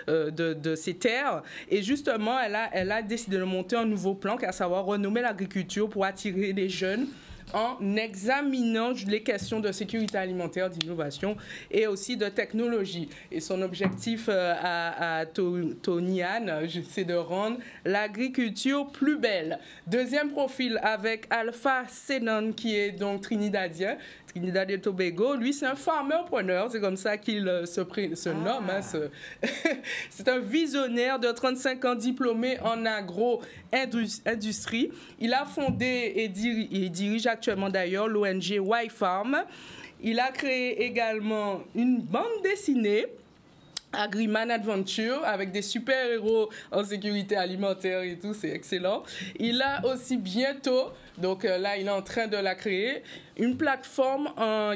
de ses terres. Et justement, elle a décidé de monter un nouveau plan, à savoir renommer l'agriculture pour attirer les jeunes en examinant les questions de sécurité alimentaire, d'innovation et aussi de technologie. Et son objectif à Tony Ann, c'est de rendre l'agriculture plus belle. Deuxième profil avec Alpha Senon, qui est donc trinidadien, Trinidad et Tobago. Lui, c'est un farmer-preneur, c'est comme ça qu'il se nomme. C'est un visionnaire de 35 ans diplômé en agro-industrie. Il a fondé et dirige actuellement d'ailleurs l'ONG Y-Farm. Il a créé également une bande dessinée, Agriman Adventure, avec des super-héros en sécurité alimentaire et tout, c'est excellent. Il a aussi bientôt, donc là il est en train de la créer, une plateforme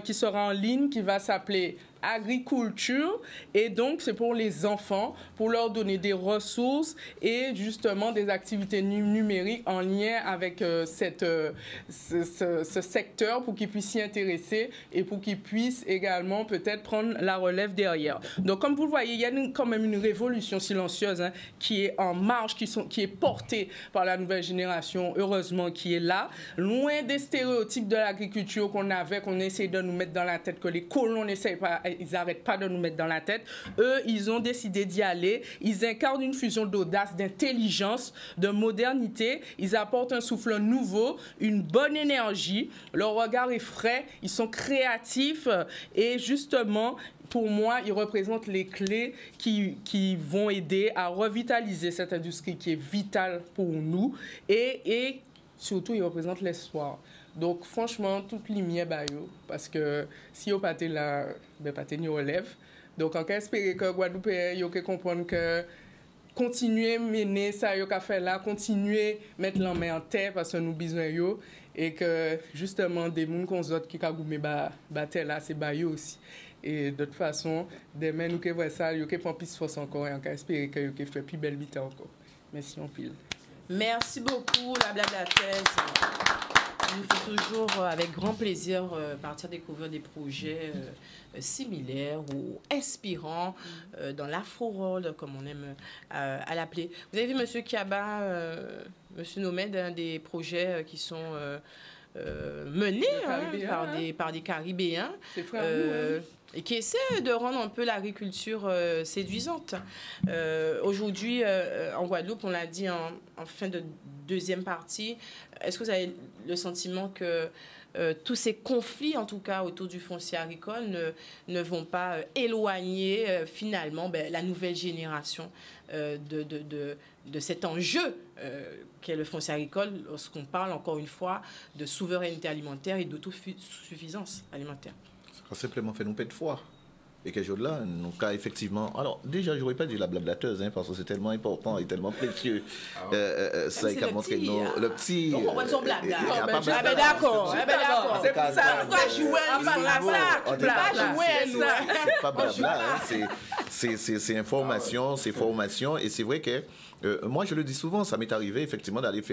qui sera en ligne qui va s'appeler Agriculture, et donc c'est pour les enfants, pour leur donner des ressources et justement des activités numériques en lien avec ce secteur pour qu'ils puissent s'y intéresser et pour qu'ils puissent également peut-être prendre la relève derrière. Donc comme vous le voyez, il y a quand même une révolution silencieuse qui est en marche, qui est portée par la nouvelle génération, heureusement, qui est là, loin des stéréotypes de l'agriculture qu'on essaie de nous mettre dans la tête, que les colons n'essayent pas, ils n'arrêtent pas de nous mettre dans la tête. Eux, ils ont décidé d'y aller. Ils incarnent une fusion d'audace, d'intelligence, de modernité. Ils apportent un souffle nouveau, une bonne énergie. Leur regard est frais. Ils sont créatifs. Et justement, pour moi, ils représentent les clés qui vont aider à revitaliser cette industrie qui est vitale pour nous. Et surtout, ils représentent l'espoir. Donc, franchement, toute lumière, parce que si vous n'êtes pas là, vous n'êtes pas relève. Donc, on peut espérer que Guadeloupe, vous comprendre que continuer à mener ça, vous fait là, continuer à mettre la main en terre parce que nous avons besoin de et que justement, des gens qu'on a qui ont goumé là, c'est eux aussi. Et de toute façon, demain, nous voyons ça, vous prend plus de force encore et on peut espérer que vous fait plus belle vie encore. Merci en pile. Merci beaucoup, la blablateuse. Il nous fait toujours avec grand plaisir partir découvrir des projets similaires ou inspirants dans l'afro-world, comme on aime à l'appeler. Vous avez vu, M. Kiaba, M. Nomad, des projets qui sont menés par des Caribéens. C'est frère et qui essaie de rendre un peu l'agriculture séduisante. Aujourd'hui, en Guadeloupe, on l'a dit en fin de deuxième partie, est-ce que vous avez le sentiment que tous ces conflits, en tout cas autour du foncier agricole, ne vont pas éloigner finalement la nouvelle génération de cet enjeu qu'est le foncier agricole lorsqu'on parle, encore une fois, de souveraineté alimentaire et d'autosuffisance alimentaire? Simplement fait nous paix de foi. Et que jour-là, nous cas effectivement. Alors, déjà, je n'aurais pas dit la blablateuse, parce que c'est tellement important et tellement précieux. Ça a montré le petit. Donc, on va son blabla. D'accord. C'est pour ça qu'on va jouer. On va jouer. Pas blabla, c'est information, c'est formation. Et c'est vrai que moi, je le dis souvent, ça m'est arrivé effectivement d'aller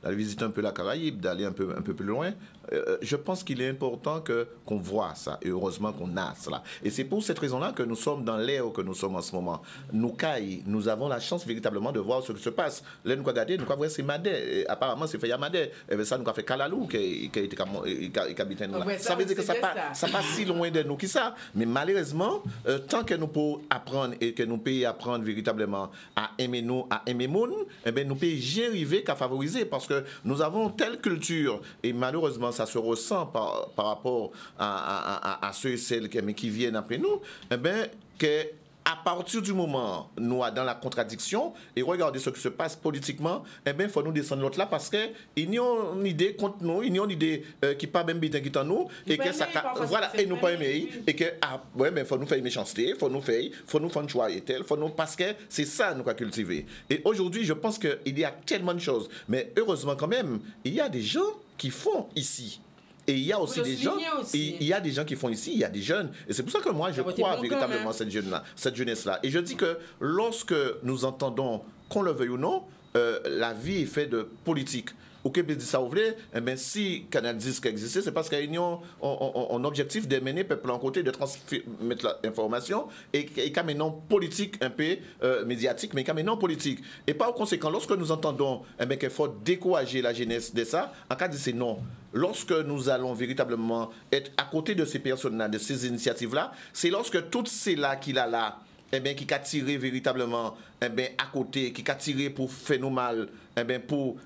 visiter un peu la Caraïbe, d'aller un peu plus loin. Je pense qu'il est important qu'on voit ça, et heureusement qu'on a cela. Et c'est pour cette raison-là que nous sommes dans l'ère que nous sommes en ce moment. Nous avons la chance véritablement de voir ce qui se passe. Là, nous avons regardé, nous avons vu c'est Madé. Apparemment, c'est fait Yamadé. Et ça, nous avons fait Kalalou qui habite nous là. Ça veut dire que ça passe si loin de nous que ça. Mais malheureusement, tant que nous pouvons apprendre et que nous pouvons apprendre véritablement à aimer nous, à aimer moun, eh bien, nous pouvons y arriver qu'à favoriser parce que nous avons telle culture et malheureusement, ça se ressent par rapport à ceux et celles qui viennent après nous, eh bien, qu'à partir du moment où nous sommes dans la contradiction et regardez ce qui se passe politiquement, eh bien, il faut nous descendre l'autre là parce qu'il y a une idée contre nous, il y a une idée qui n'est pas même bien qui est en nous, et que ça, voilà, et nous pas aimer, et que, ouais, mais il faut nous faire une méchanceté, il faut nous faire un choix et tel, parce que c'est ça nous avons cultivé. Et aujourd'hui, je pense qu'il y a tellement de choses, mais heureusement quand même, il y a des gens qui font ici. Et il y a aussi des gens, il y a des gens qui font ici, il y a des jeunes. Et c'est pour ça que moi, je crois véritablement cette jeunesse-là. Et je dis que lorsque nous entendons, qu'on le veuille ou non, la vie est faite de politique. Ou que dit ça ouvre, eh bien, si Canal 10 existe, c'est parce qu'il y a un objectif de mener le peuple en côté, de transmettre l'information, et qu'à maintenant politique un peu médiatique, mais qu'à maintenant politique. Et par conséquent, lorsque nous entendons eh bien, qu'il faut décourager la jeunesse de ça, en cas de c'est non. Lorsque nous allons véritablement être à côté de ces personnes-là, de ces initiatives-là, c'est lorsque toutes ces-là qu'il a là, eh bien, qui a tiré véritablement eh bien, à côté, qui a tiré pour faire nous mal, eh bien, pour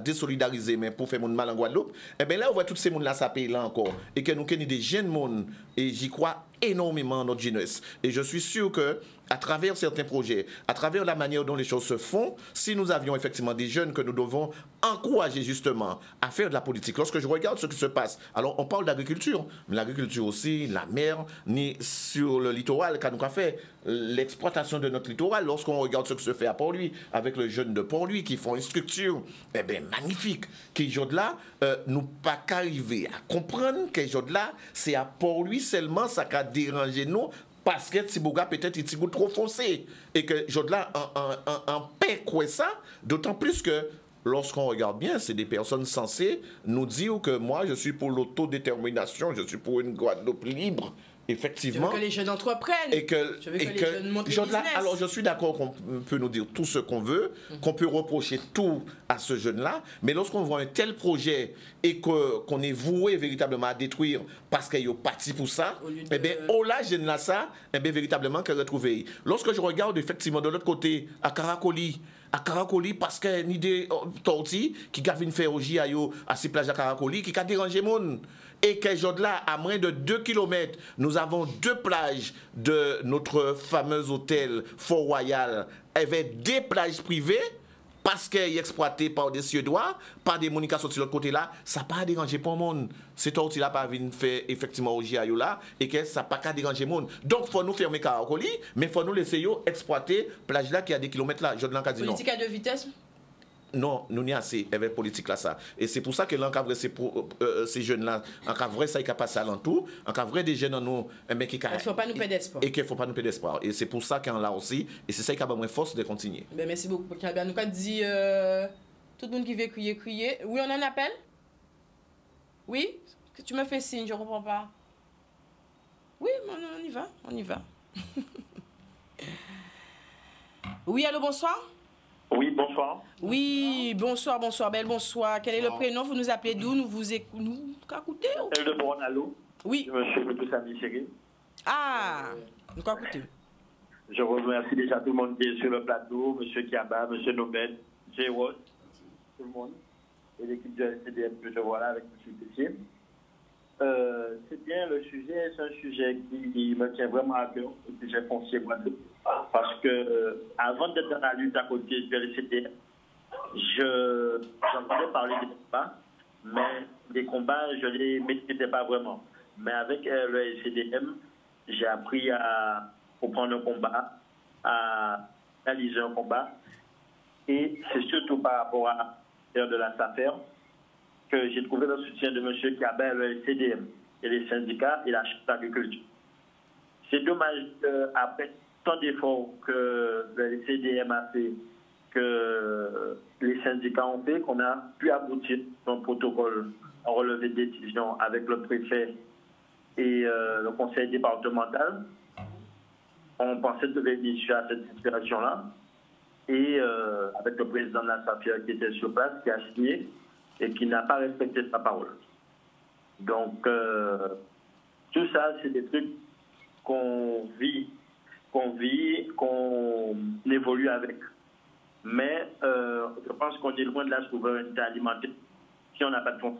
désolidariser, mais pour faire nous mal en Guadeloupe, eh bien, là, on voit tous ces gens-là, ça paye là encore. Et que nous avons des jeunes monde, et j'y crois énormément notre jeunesse. Et je suis sûr que à travers certains projets, à travers la manière dont les choses se font, si nous avions effectivement des jeunes que nous devons encourager justement à faire de la politique. Lorsque je regarde ce qui se passe, alors on parle d'agriculture, mais l'agriculture aussi, la mer, ni sur le littoral, quand nous avons fait l'exploitation de notre littoral, lorsqu'on regarde ce qui se fait à Port-Louis, avec les jeunes de Port-Louis qui font une structure magnifique, qui là, nous pas qu'arriver à comprendre que là, c'est à Port-Louis seulement ça qui a dérangé nous, parce que Tibouga peut-être est trop foncé et que Jodla en paix quoi ça, d'autant plus que lorsqu'on regarde bien, c'est des personnes censées nous dire que moi je suis pour l'autodétermination, je suis pour une Guadeloupe libre. Effectivement. Je veux que les jeunes entreprennent. Je veux que les jeunes montent le business. Alors, je suis d'accord qu'on peut nous dire tout ce qu'on veut, qu'on peut reprocher tout à ce jeune-là, mais lorsqu'on voit un tel projet et qu'on est voué véritablement à détruire parce qu'il y a parti pour ça, eh bien, au là, jeune-là, ça, eh bien, véritablement, qu'elle retrouve. Lorsque je regarde, effectivement, de l'autre côté, à Caracoli, parce qu'il y a une idée tortille qui a fait faire à ces plages à Caracoli, qui a dérangé le monde. Et que là, à moins de 2 km, nous avons 2 plages de notre fameux hôtel Fort Royal avec des plages privées parce qu'elles sont exploitées par des Suédois, par des Monica sur l'autre côté là, ça n'a pas dérangé pour le monde. C'est tout là pas venir faire effectivement au GIO là et que ça n'a pas dérangé le monde. Donc il faut nous fermer Caracoli, mais il faut nous laisser exploiter plage là qui a des kilomètres là. Politique à 2 vitesses. Non, nous n'y assez avec politique là ça. Et c'est pour ça que l'encadré ces jeunes là, encadré ça il a passé à l'entour, encadré des jeunes en nous mais qui il faut pas nous perdre d'espoir. Et qu'il faut pas nous perdre d'espoir. Et c'est pour ça qu'on l'a aussi et c'est ça qui a besoin force de continuer. Ben merci beaucoup. Nous avons dit tout le monde qui veut crier. Oui, on en appelle? Oui? Que tu me fais signe, je comprends pas. Oui, on y va. Oui, allô, bonsoir. Oui, bonsoir. Oui, bonsoir, belle, bonsoir. Quel est le prénom? Vous nous appelez d'où? Nous écoutez? De Bornalo. Oui. Monsieur Sami Chéri. Ah, nous écoutez. Je remercie déjà tout le monde qui est sur le plateau, monsieur Kiaba, monsieur Nobel, J-Ross, tout le monde, et l'équipe de SCDM que je vois là avec monsieur Tessier. C'est bien le sujet, c'est un sujet qui me tient vraiment à cœur, le sujet foncier Guadeloupe. Parce que avant d'être dans la lutte à côté de l'SCDM, j'entendais parler des combats, mais les combats, je ne les maîtrisais pas vraiment. Mais avec le SCDM, j'ai appris à comprendre un combat, à réaliser un combat. Et c'est surtout par rapport à l'affaire de la SAFER que j'ai trouvé le soutien de M. Kiabel, le SCDM, et les syndicats et la chef d'agriculture. C'est dommage qu'après tant d'efforts que le SCDM a fait, que les syndicats ont fait, qu'on a pu aboutir à un protocole en relevé de décision avec le préfet et le conseil départemental. On pensait devoir initier à cette situation-là. Et avec le président de la SAFER qui était sur place, qui a signé et qui n'a pas respecté sa parole. Donc, tout ça, c'est des trucs qu'on vit, qu'on évolue avec. Mais je pense qu'on est loin de la souveraineté alimentaire si on n'a pas de foncier.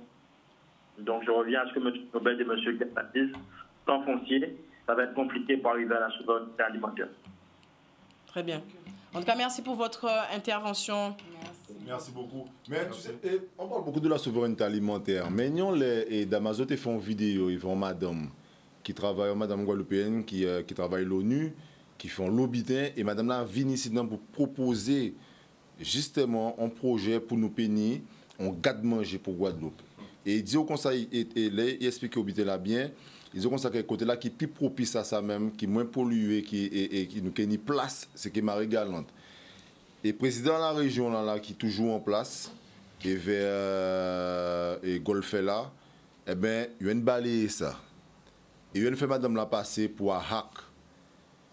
Donc, je reviens à ce que M. Nobel et M. Kepa disent. Sans foncier, ça va être compliqué pour arriver à la souveraineté alimentaire. Très bien. En tout cas, merci pour votre intervention. Merci beaucoup. Mais tu sais, on parle beaucoup de la souveraineté alimentaire. Mais nous, les d'Amazon, ils font une vidéo, ils font madame guadeloupéenne qui travaille l'ONU, qui font l'obitin, et madame là vient ici pour proposer justement un projet pour nous payer un garde-manger pour Guadeloupe. Et il dit au conseil, il explique au là bien, ils ont consacré côté là qui est plus propice à ça même, qui est moins pollué, qui nous une place, c'est qui est Marie Galante. Et président de la région là qui est toujours en place, et vers Golfe là, eh bien, il y a une balaye ça. Et il y a une fait madame la passer pour un hack.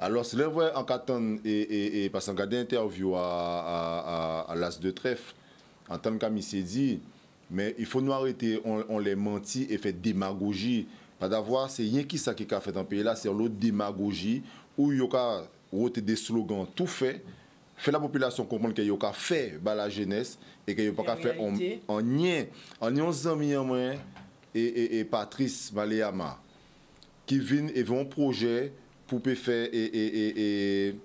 Alors, c'est vrai en qu'attend, et parce qu'on a des interviews à l'As de Trèfle, en tant qu'ami s'est dit, mais il faut nous arrêter, on les mentit et fait démagogie. Pas d'avoir, c'est rien qui ça qui a fait dans le pays là, c'est l'autre démagogie où il y a des slogans tout fait la population comprendre qu'il y a fait la jeunesse et qu'il n'y a pas qu'à faire en nien. En nien, et Patrice Maléama. qui viennent et vont un projet pour faire et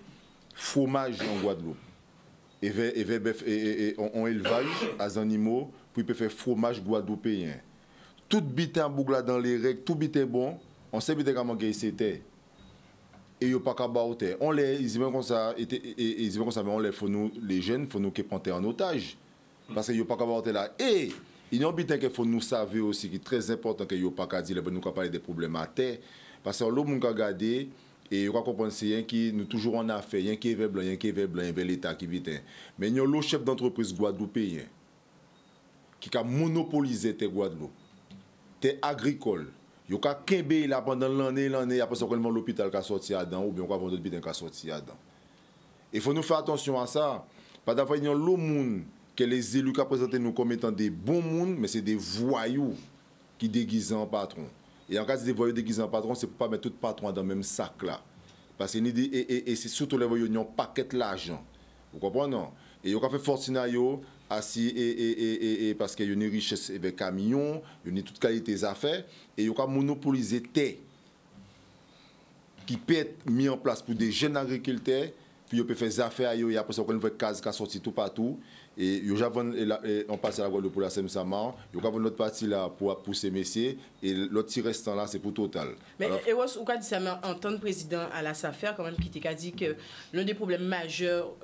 fromage en Guadeloupe. Et en élevage à animaux pour faire fromage guadeloupéen. Tout bitin bougla dans les règles, tout bitin bon, on sait bitin comment c'était. Et yo pas cabaoté. On les ils comme ça ils comme ça mais on les faut nous les jeunes faut nous qui prendre en otage parce que yo pas cabaoté là. Et il y a un bitin qu'il faut nous savoir aussi qui est très important que yo pas dire nous parler des problèmes à terre parce que l'homme nous regarder et on comprendre c'est qui nous toujours en affaire, rien qui est blanc, rien qui est blanc, vers l'état qui vite. Mais il y a le chef d'entreprise guadeloupéen qui a monopolisé tes Guadeloupe. Tes agricoles. Yo ka kembe là pendant l'année après ça seulement l'hôpital qui a sorti dedans ou bien on va vendre l'hôpital qui a sorti dedans. Il faut nous faire attention à ça. Pas d'avoir il y a le monde que les élus qui présentent nous comme étant des bons monde mais c'est des voyous qui déguisent en patron. Et en cas de voyous déguisés en patron, c'est pour pas mettre tout patron dans le même sac là. Parce que et c'est surtout les voyous qui ont un paquet l'argent. Vous comprenez non? Et ils ont fait fortuna yo assis et parce qu'il y a une richesse avec camion, il y a toute qualité des affaires et ils ont monopolisé terre qui peut être mis en place pour des jeunes agriculteurs puis ils peuvent faire des affaires et après ça on voit case qui sorti tout partout et on passe à la Guadeloupe pour la Semsama, il y a une autre partie là pour pousser messieurs et l'autre petit restant là c'est pour Total. Mais et vous avez dit ça en tant que président à la SAFER quand même qui t'a dit que l'un des problèmes majeurs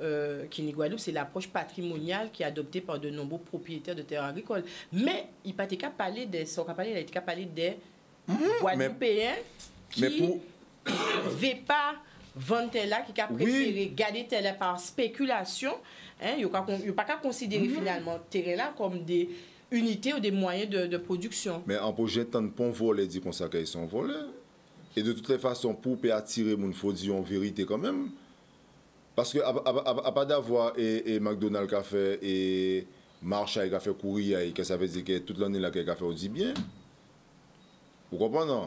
qui est Guadeloupe c'est l'approche patrimoniale qui est adoptée par de nombreux propriétaires de terres agricoles. Mais il n'a pas parlé des Guadeloupéens qui ne veulent pas vendre là qui a préféré garder tel par spéculation. Il n'y a pas qu'à considérer finalement terrain là comme des unités ou des moyens de production. Mais en projet tant de pont volé dit qu'on qu'ils sont volés. Et de toutes les façons pour attirer mon faut dire en vérité quand même. Parce que à pas d'avoir et McDonald's qui a fait et Marshall qui a fait courir et que ça veut dire que toute l'année là qui a fait aussi bien. Vous comprenez non?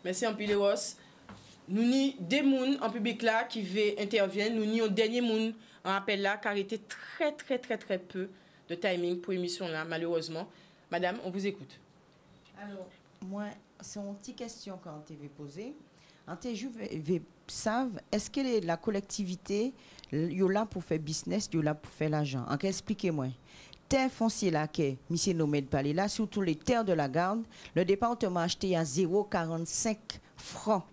Merci en pile Ross. Nous ni des moun en public là qui veut intervenir, nous ni un dernier moun en appel là car il était très peu de timing pour l'émission là malheureusement. Madame, on vous écoute. Alors, moi c'est une petite question quand tu veux poser. En tes savent est-ce que la collectivité yo là pour faire business, yo là pour faire l'argent. En expliquez-moi. Terre foncière là que monsieur nommé de parler là surtout les terres de la garde, le département a acheté à 0,45 francs.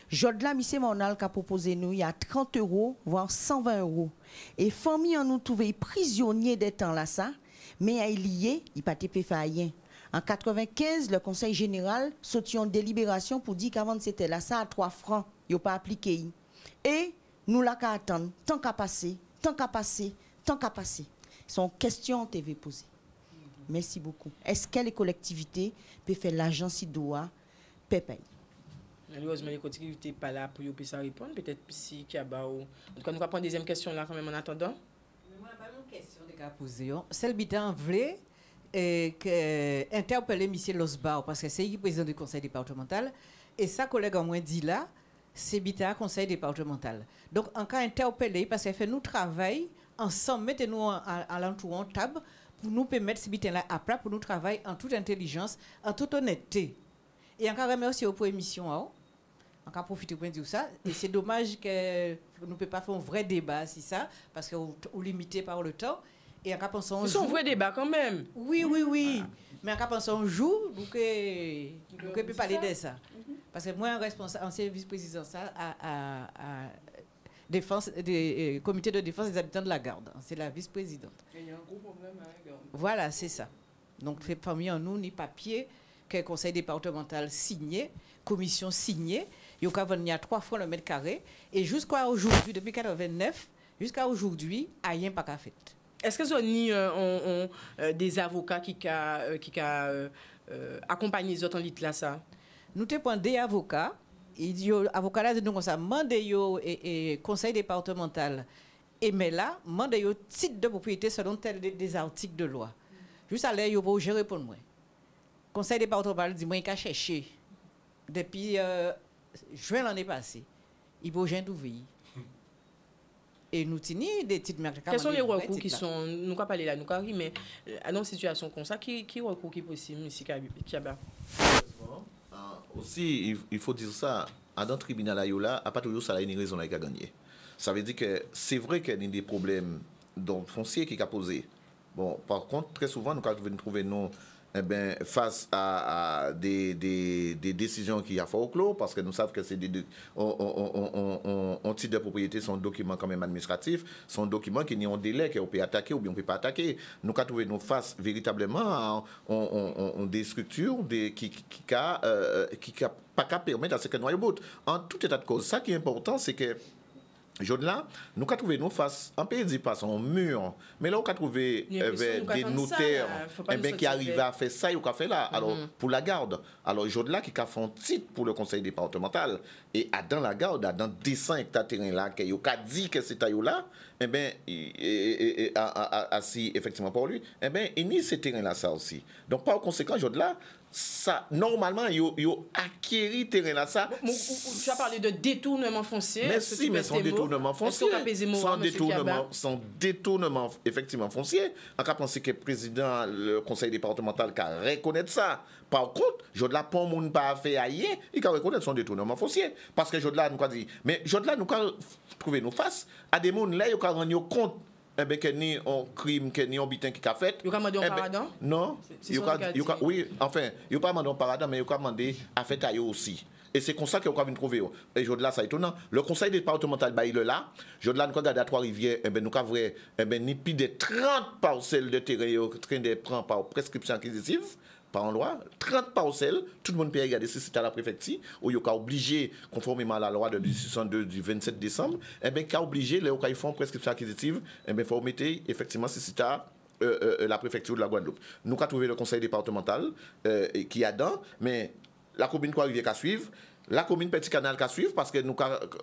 Jodla, monsieur Monal qui a proposé nous, il y a 30 €, voire 120 €. Et famille en nous trouvé prisonniers des temps là ça, mais à lié, il pas été fait rien. En 95, le Conseil général sortit en délibération pour dire qu'avant c'était là ça à 3 francs, il pas appliqué. Et nous là qu'à attendre, tant qu'à passer. Son question TV posée. Merci beaucoup. Est-ce que les collectivités peuvent faire l'argent si doit payer? Malheureusement, les collectivités pas là pour y ça répondre. Peut-être si qu'il y a en tout cas, nous allons prendre une deuxième question là quand même en attendant. Moi, pas une question de poser. Celle bitan voulait interpeller M. Losbar parce que c'est lui président du conseil départemental et sa collègue en moins dit là, c'est bitan conseil départemental. Donc en cas interpeller parce qu'elle fait nous travail ensemble, mettez-nous à l'entour en table pour nous permettre ce bitan là à plat pour nous travailler en toute intelligence, en toute honnêteté. Et encore remercier pour l'émission. On va profiter pour dire ça. Et c'est dommage que nous ne pouvons pas faire un vrai débat sur ça, parce qu'on est limité par le temps. Et on va penser un jour. C'est un vrai débat quand même. Oui. Mais on va penser un jour, nous pouvons parler de ça. Parce que moi, responsable, ancien vice-président à défense, comité de défense des habitants de la garde. C'est la vice-présidente. Il y a un gros problème à la garde. Voilà, c'est ça. Donc, parmi nous, ni papier, que le conseil départemental signé, commission signée. Il y a 3 francs le mètre carré. Et jusqu'à aujourd'hui, depuis 1989, jusqu'à aujourd'hui, rien pas qu'à fait. Est-ce que vous avez des avocats qui accompagnent les autres en lit là ça? Nous avons des avocats. Les avocats là, nous avons demandé au conseil départemental. Et mais là, demandé au titre de propriété selon des articles de loi. Juste à l'air, il faut gérer pour moi. Le conseil départemental dit moi il a cherché depuis juin l'année passée. Il faut rien d'ouvrir. et nous tenons des titres. Quels sont les recours qui sont, nous pas parler là, nous pas mais dans une situation comme ça, qui recours qui est possible, M. Kiaba? Aussi, il faut dire ça, dans le tribunal là, à pas toujours ça a une raison là qui a gagné. Ça veut dire que c'est vrai qu'il y a des problèmes dans foncier qui a posé. Bon, par contre, très souvent, nous avons trouvé nous face à des décisions qui a fait au clos, parce que nous savons que c'est on titre de propriété, sont documents quand même administratifs, sont documents qui n'ont délai, qu'on peut attaquer ou bien on ne peut pas attaquer. Nous avons trouvé nous face véritablement à des structures qui pas qu'à permettre à ce que nous ayons bout. En tout état de cause, ça qui est important, c'est que là, nous avons trouvé nous face, un pays dit pas son mur, mais là, on a trouvé des notaires qui arrivent à faire ça, ils ont fait là. Alors, pour la garde, alors, là, qui a fait un titre pour le conseil départemental, et dans la garde, dans 10 hectares de terrain là, qui a dit que c'est là, eh bien, assis effectivement pour lui, eh bien, il nie ce terrain là, ça aussi. Donc, par conséquent, là, ça, normalement, il acquérit terrain là, ça. Tu as parlé de détournement foncier. Merci, mais sans détournement foncier. Sans détournement, effectivement, foncier. On a pensé que le président, le conseil départemental, qui reconnaît ça. Par contre, Jodla, pour ne pas faire ailleurs, il a reconnaître son détournement foncier. Parce que Jodla, nous a dit, mais Jodla, nous a trouvé nous face à des gens là, ils ont rendu compte. Qu'il n'y a pas un crime, qu'il n'y a pas un bitin qui a fait. Il y a demandé un paradon? Non. Oui, enfin, il n'y a pas demandé un paradon, mais il y a demandé à faire tailler aussi. Et c'est comme ça qu'on a trouvé. Et Jodla, ça étonnant. Le conseil départemental, il est là. Jodla, nous avons à Trois-Rivières, nous avons ni plus de 30 parcelles de terrain qui sont prend par prescription acquisitive. Par en loi, 30 parcelles, tout le monde peut regarder si c'est à la préfecture, où il y a obligé, conformément à la loi de 1862 du 27 décembre, et bien, qu'il a obligé, les cas ils font prescription acquisitive, et bien, il faut mettre effectivement si c'est à la préfecture de la Guadeloupe. Nous avons trouvé le conseil départemental qui a dedans, mais la commune Trois-Rivières qui suivre, la commune Petit Canal qui suivre, parce que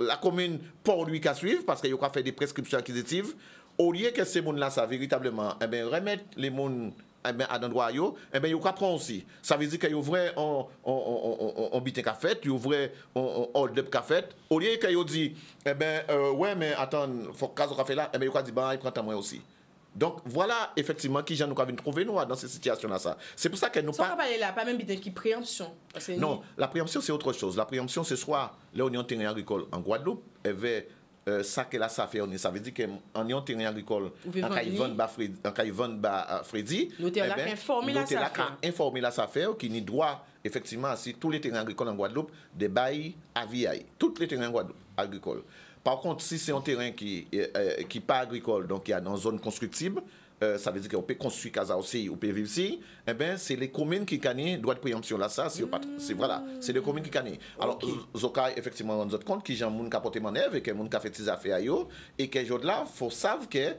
la commune Port-Louis qui suivre, parce qu'il y a fait des prescriptions acquisitives, au lieu que ces gens-là, ça véritablement, eh bien, remettre les gens à l'endroit, eh bien, ils comprennent aussi. Ça veut dire qu'ils ouvrent un bitin qu'a fait, ils ouvrent un hold-up qu'a fait. Au lieu qu'ils disent, eh bien, ouais, mais attends, il faut que ça fait là, eh bien, ils disent, bah, ils prennent à moi aussi. Donc, voilà, effectivement, qui nous avons trouvé nous dans cette situation-là. C'est pour ça que nous pas parler là, pas même bitin qui préemption. Non, la préemption, c'est autre chose. La préemption, c'est soit l'Union terrain agricole en Guadeloupe, ça que là ça fait ça veut dire qu'en ayant terrain agricole en Caïvon Freddy notaire là informer la affaire qui ni droit effectivement si tous les terrains agricoles en Guadeloupe des bails à vieille tous les terrains agricoles. Par contre si c'est un terrain qui pas agricole donc il y a dans zone constructible ça veut dire qu'on peut construire casa aussi, on peut vivre ici, eh bien, c'est les communes qui gagnent droit de préemption là, ça, c'est voilà, c'est les communes qui gagnent. Alors, Zoka, effectivement, on se compte qu'ils ont moun qui porté manœuvre et qu'ils ont fait des affaires et que là, il faut savoir que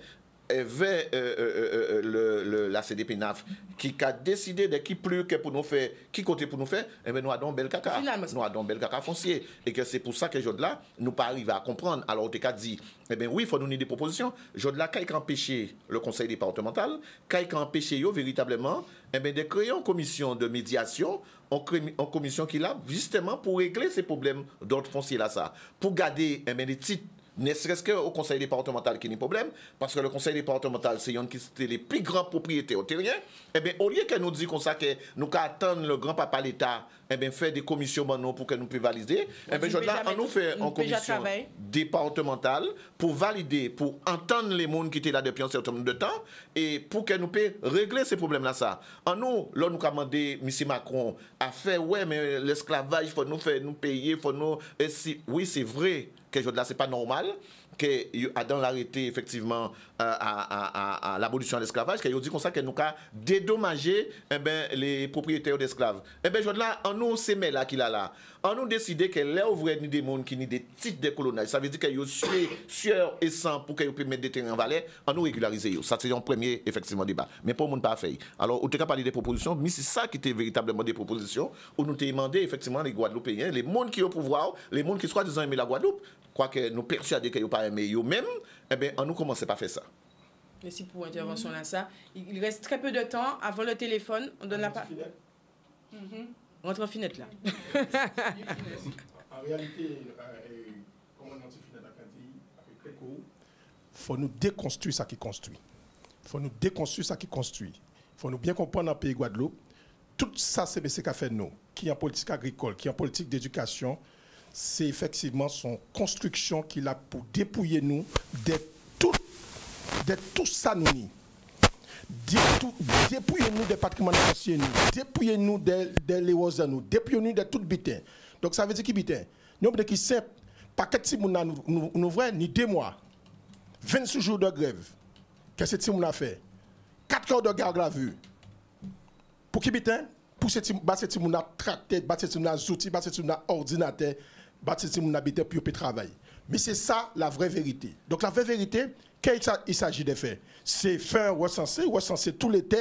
la CDP-NAF qui a décidé de qui plus que pour nous faire, qui côté pour nous faire, eh bien, nous avons bel caca. Nous avons bel caca foncier. Et que c'est pour ça que Jodla, nous pas arrivé à comprendre. Alors, on t'a dit, eh bien, oui, il faut nous donner des propositions. Jodla, quand il a empêché le conseil départemental, quand il a empêché véritablement, eh bien, de créer une commission de médiation, une commission qui l'a justement pour régler ces problèmes d'ordre foncier là, ça. Pour garder, eh bien, les titres ne serait-ce qu'au conseil départemental qui n'est pas problème, parce que le conseil départemental, c'est un qui est les plus grands propriétaires au terrain, eh bien, au lieu que nous disons comme ça que nous attendons le grand-papa l'État, eh bien, faire des commissions pour que nous puissions valider, eh bien, on nous fait une commission départementale pour valider, pour entendre les gens qui étaient là depuis un certain nombre de temps, et pour que nous puissions régler ces problèmes-là, ça. En nous, là, nous avons demandé M. Macron à faire, ouais, mais l'esclavage, il faut nous faire, nous payer, il faut nous... Oui, c'est vrai que là, c'est pas normal que dans l'arrêté effectivement à l'abolition de l'esclavage qu'il dit comme ça que nous a dédommagé les propriétaires d'esclaves. Eh bien là en nous c'est là qu'il a là on nous décidé que là ouvrir ni des monde qui ni des titres de colonnage ça veut dire que yo sueur et sang pour que yo puisse mettre des terrains en valeur on nous régulariser ça c'est un premier effectivement débat mais pas monde pas fait alors on t'a parlé des propositions mais c'est ça qui était véritablement des propositions où nous t'ai demandé effectivement les Guadeloupéens les monde qui au pouvoir les monde qui soi-disant aimer la Guadeloupe quoique nous persuadés que yo pas aimer yo même eh bien on nous commence pas à faire ça. Merci pour l'intervention là ça il reste très peu de temps avant le téléphone on donne la parole. Rentre en finette là. En réalité, comme on a fait finette à Canty, avec très court, faut nous déconstruire ça qui construit. Il faut nous déconstruire ça qui construit. Il faut nous bien comprendre dans le pays Guadeloupe. Tout ça, c'est ce qu'a fait nous, qui est en politique agricole, qui est en politique d'éducation, c'est effectivement son construction qu'il a pour dépouiller nous de tout ça nous nie. Dépouillez-nous des patrimoines fonciers, dépouillez-nous des léos, dépouillez-nous de tout bitin. Donc ça veut dire qui bitin? Nous avons qui simple, paquet de Timouna nous vrai ni 2 mois, 26 jours de grève. Qu'est-ce que Timouna fait? 4 heures de garde à vue. Pour qui bitin? Pour ce Timouna tracté, ce Timouna outils, ce Timouna ordinateur, ce Timouna bitin pour travailler. Mais c'est ça la vraie vérité. Donc la vraie vérité, qu'est-ce qu'il s'agit de faire? C'est faire recenser tout l'été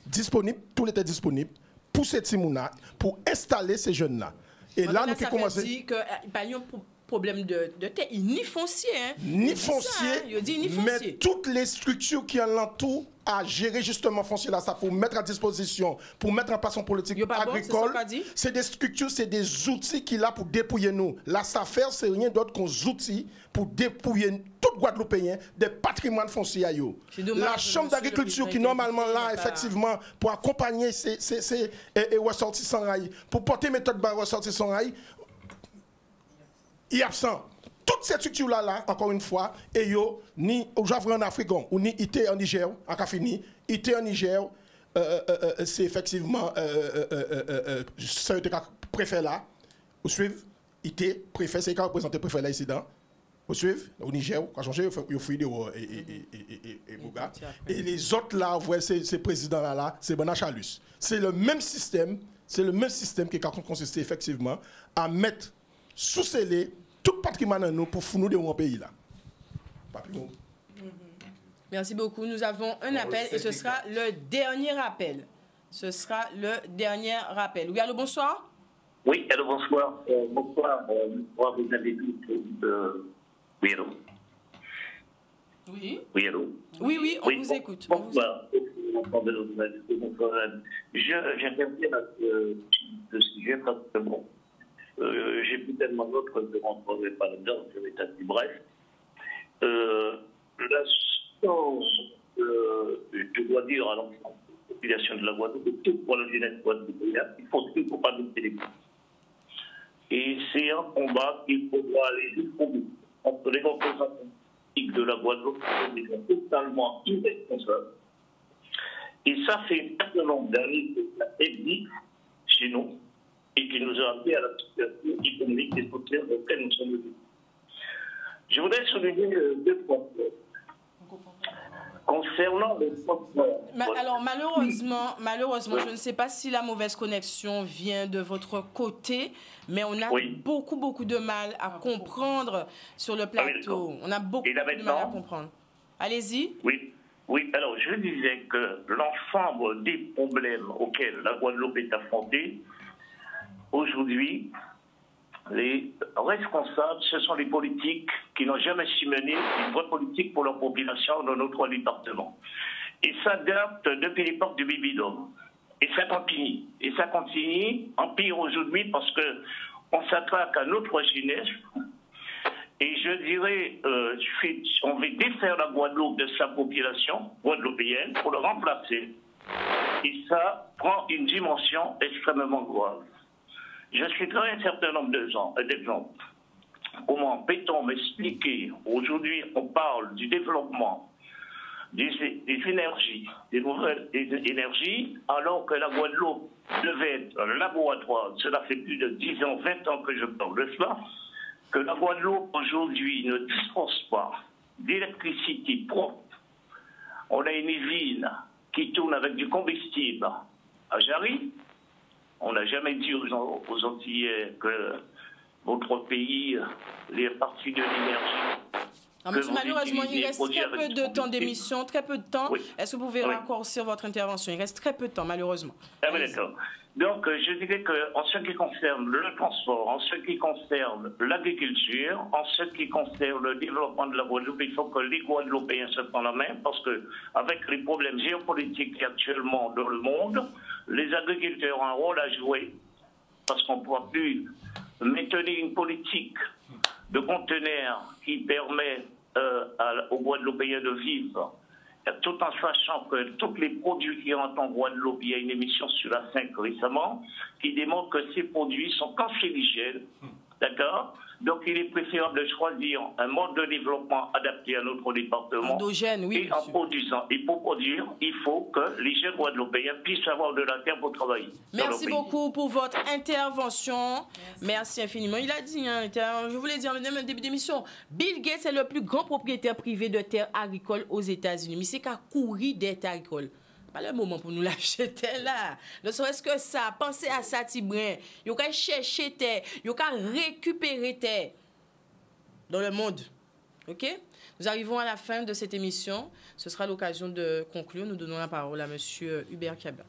disponible pour ces Timouna, pour installer ces jeunes-là. Et là, nous avons commencé. Dit que pas un problème de terre, ni foncier. Hein. Ni foncier, ni foncier, mais toutes les structures qui l'entourent à gérer justement foncier là, ça pour mettre à disposition, pour mettre en place une politique agricole. C'est des structures, c'est des outils qu'il a pour dépouiller nous. La SAFER, c'est rien d'autre qu'un outil pour dépouiller tout Guadeloupéen des patrimoines fonciers. La Chambre d'agriculture qui normalement là, effectivement, pour accompagner ces ressortissants, pour porter méthode de ressortissants, il est absent. Toutes ces structures-là, encore une fois, et yo, ni au Javre en Afrique, ou ni IT en Niger, en Kafini, IT en Niger, c'est effectivement ce préfet là, vous suivez, IT, préfet, c'est qui a représenté préfet là ici, vous suivez, au Niger, quand changé, il faut et Bouga. Et les autres là, vous voyez, ces présidents-là, c'est Bana Chalus. C'est le même système qui a consisté effectivement à mettre sous scellé tout patrimoine à nous pour nous de mon pays là. Merci beaucoup. Nous avons un appel et ce sera le dernier appel. Oui, allô, bonsoir. Oui, allô, bonsoir. Bonsoir, vous avez dit oui, allô. Oui. Oui, allô. Oui, on vous écoute. Bonsoir. J'interviens à ce sujet parce que bon, j'ai plus tellement d'autres de rentrer pas là-dedans, je vais être bref. La chose, je dois dire à l'ensemble de la population de la Guadeloupe, tout pour le bien-être guadeloupéen, il ne faut pas baisser les bras. Et c'est un combat qu'il faudra aller jusqu'au bout. Entre les représentants politiques de la Guadeloupe, qui sont totalement irresponsables. Et ça fait un certain nombre d'années que ça existe chez nous et qui nous a amené à la situation économique et sociale dans laquelle nous sommes venus. Je voudrais souligner 2 points. Concernant les transports. Alors malheureusement, je ne sais pas si la mauvaise connexion vient de votre côté, mais on a beaucoup de mal à comprendre sur le plateau. On a beaucoup de mal à comprendre. Allez-y. Oui, alors je disais que l'ensemble des problèmes auxquels la Guadeloupe est affrontée, aujourd'hui, les responsables, ce sont les politiques qui n'ont jamais su mener une vraie politique pour leur population dans nos 3 départements. Et ça date depuis l'époque du Bibidome. Et ça continue. Et ça continue, en pire aujourd'hui, parce qu'on s'attaque à notre jeunesse. Et je dirais, on veut défaire la Guadeloupe de sa population guadeloupéenne pour le remplacer. Et ça prend une dimension extrêmement grave. Je citerai un certain nombre d'exemples. Comment peut-on m'expliquer, aujourd'hui on parle du développement des énergies, des nouvelles énergies, alors que la Guadeloupe devait être un laboratoire. Cela fait plus de 10 ans, 20 ans que je parle de cela, que la Guadeloupe aujourd'hui ne dispose pas d'électricité propre. On a une usine qui tourne avec du combustible à Jarry. On n'a jamais dit aux Antillais que votre pays, les parties de l'énergie. Malheureusement, il reste très peu de temps d'émission, très peu de temps. Oui. Est-ce que vous pouvez raccourcir votre intervention? Il reste très peu de temps, malheureusement. Ah oui, d'accord. Donc, je dirais qu'en ce qui concerne le transport, en ce qui concerne l'agriculture, en ce qui concerne le développement de la Guadeloupe, il faut que les Guadeloupéens se prennent la main parce que, avec les problèmes géopolitiques qu'il y a actuellement dans le monde, les agriculteurs ont un rôle à jouer parce qu'on ne pourra plus maintenir une politique de conteneurs qui permet aux Guadeloupéens de vivre, tout en sachant que tous les produits qui rentrent en Guadeloupe, il y a une émission sur la 5 récemment qui démontre que ces produits sont cancérigènes, d'accord? Donc il est préférable de choisir un mode de développement adapté à notre département. Endogène, oui, et en produisant. Et pour produire, il faut que les jeunes Guadeloupéens puissent avoir de la terre pour travailler. Merci beaucoup pour votre intervention. Merci infiniment. Il a dit, hein, je voulais dire en début d'émission, Bill Gates est le plus grand propriétaire privé de terres agricoles aux États-Unis. Mais c'est qu'à courir des terres agricoles. Pas le moment pour nous l'acheter là. Ne serait-ce que ça, pensez à ça, Tibrin. Il y a chercher terre, il y a récupérer terre dans le monde. OK? Nous arrivons à la fin de cette émission. Ce sera l'occasion de conclure. Nous donnons la parole à M. Hubert Kaba.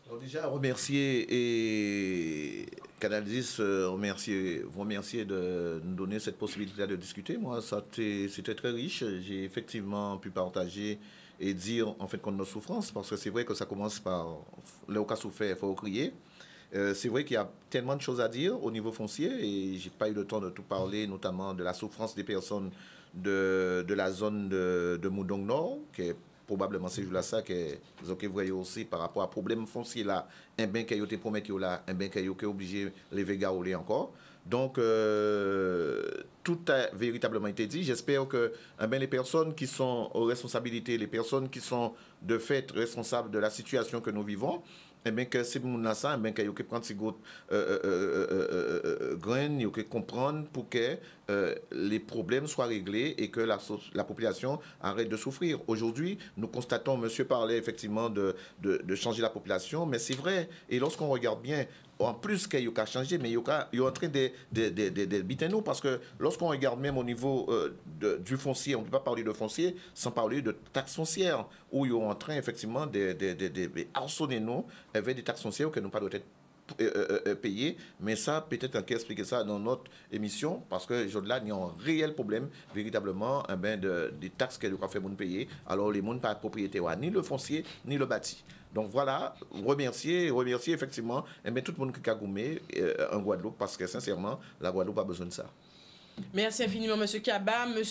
Alors déjà, remercier et Canal 10, vous remercier de nous donner cette possibilité de discuter. Moi, c'était très riche. J'ai effectivement pu partager et dire en fait qu'on a nos souffrances, parce que c'est vrai que ça commence par le cas souffert, il faut crier. C'est vrai qu'il y a tellement de choses à dire au niveau foncier et j'ai pas eu le temps de tout parler, notamment de la souffrance des personnes de la zone de Moudong Nord, qui est probablement ces jours-là ça que vous voyez aussi par rapport à problème foncier là, un bien qui a été promis là, un bien qui a été obligé les Végas ou les encore. Donc, tout a véritablement été dit. J'espère que les personnes qui sont aux responsabilités, les personnes qui sont de fait responsables de la situation que nous vivons, que c'est mon ça, qu'il y a que prendre ces gouttes graines, il y a que comprendre pour que les problèmes soient réglés et que la population arrête de souffrir. Aujourd'hui, nous constatons, monsieur parlait effectivement de changer la population, mais c'est vrai. Et lorsqu'on regarde bien, en plus qu'il y a changé, mais il y a en train d'habiter nous, parce que lorsqu'on regarde même au niveau du foncier, on ne peut pas parler de foncier sans parler de taxes foncières, où ils sont en train effectivement de harceler nous avec des taxes foncières que nous pas doit être payées. Mais ça, peut-être on peut expliquer ça dans notre émission, parce que là, il y a un réel problème, véritablement, des taxes que nous avons fait payer. Alors, les gens pas de propriété, ni le foncier, ni le bâti. Donc voilà, remercier effectivement tout le monde qui a gommé en Guadeloupe, parce que sincèrement, la Guadeloupe a besoin de ça. Merci infiniment, M. Kaba. M.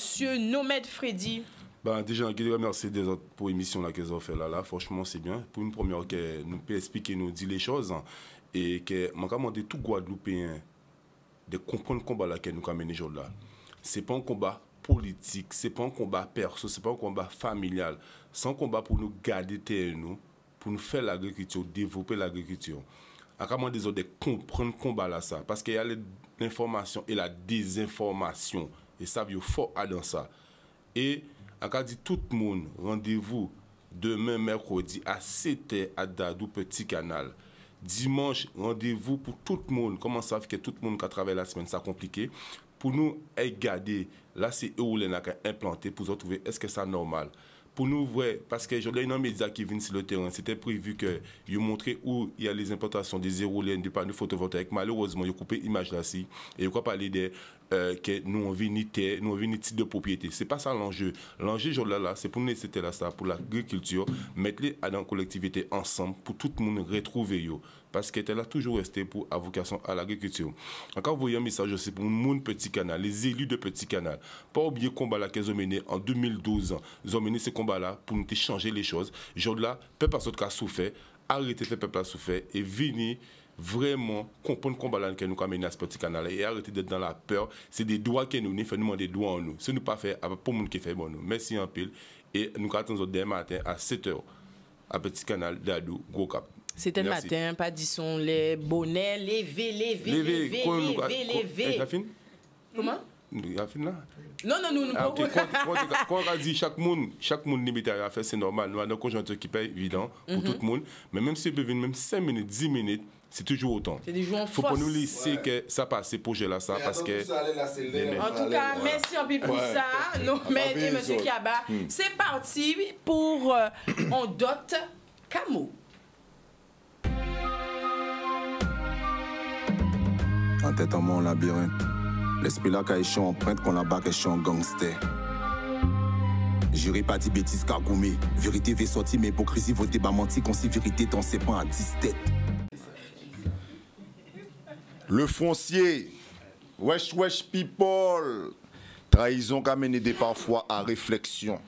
Nomad Freddy. Déjà, je voudrais remercier des autres pour l'émission qu'ils ont fait là. Franchement, c'est bien. Pour une première, que nous peut expliquer, nous dire les choses. Et que je demande tout Guadeloupéen de comprendre le combat que nous avons mené aujourd'hui. Ce n'est pas un combat politique, ce n'est pas un combat perso, ce n'est pas un combat familial. C'est un combat pour nous garder terre nous, pour nous faire l'agriculture, développer l'agriculture. Comment des autres de comprendre le combat là ça, parce qu'il y a l'information et la désinformation, et ça vient fort dans ça. Et on dit tout le monde, rendez-vous demain mercredi à 7h à Dadou Petit Canal. Dimanche, rendez-vous pour tout le monde. Comment ça fait que tout le monde qui a travaillé la semaine, ça compliqué. Pour nous, regarder, là c'est eux où les a implanté pour trouver est-ce que c'est normal. Pour nous, vrai, parce que j'ai un média qui vient sur le terrain, c'était prévu que ils montraient où il y a les implantations des éoliennes, des panneaux photovoltaïques. Malheureusement, ils ont coupé l'image là-ci. Et ils ont parlé de que nous on vit ni terre, nous on vit ni titre de propriété. C'est pas ça l'enjeu. L'enjeu là, c'est pour nous, c'était là ça, pour l'agriculture, mettre les dans la collectivité ensemble pour tout le monde retrouver yo. Parce qu'elle a toujours resté pour à vocation à l'agriculture. Encore vous voyez un message aussi pour mon Petit Canal, les élus de Petit Canal. Pas oublier le combat là qu'ils ont mené en 2012. Ils ont mené ce combat là pour nous changer les choses. Aujourd'hui là, peuple à ce cas souffert, arrêtez de faire peuple à souffert et venir vraiment comprendre le combat que nous avons mené à ce Petit Canal et arrêter d'être dans la peur. C'est des droits que nous fait nous demander des droits en nous. Ce n'est pas fait pour le monde qui fait bon nous. Merci en pile et nous attendons demain matin à 7h à Petit Canal d'Adou Gros Cap. C'était le matin, pas disons les bonnets, lever. Comment? Il a fini là? Non, nous quand on a dit chaque monde limité à faire, c'est normal. Nous avons une conjoncture qui n'est pas évident pour tout le monde. Mais même si on peut venir même 5 minutes, 10 minutes, c'est toujours autant. C'est des jours en force. Il faut pas nous laisser que ça passe, ces projets-là, ça, parce que... En tout cas, merci en plus pour ça. Nous, M. Kaba. C'est parti pour On Dot Camo. En tête en mon labyrinthe, l'esprit là qu'à échoué en pointe qu'on a bas qu'échoué en gangster. J'irai pas dit bêtises cagoumé, vérité va sortir, mais hypocrisie vos débats mentis, qu'on si vérité dans ses pans à 10 têtes. Le foncier, wesh people, Trahison qui amène des parfois à réflexion.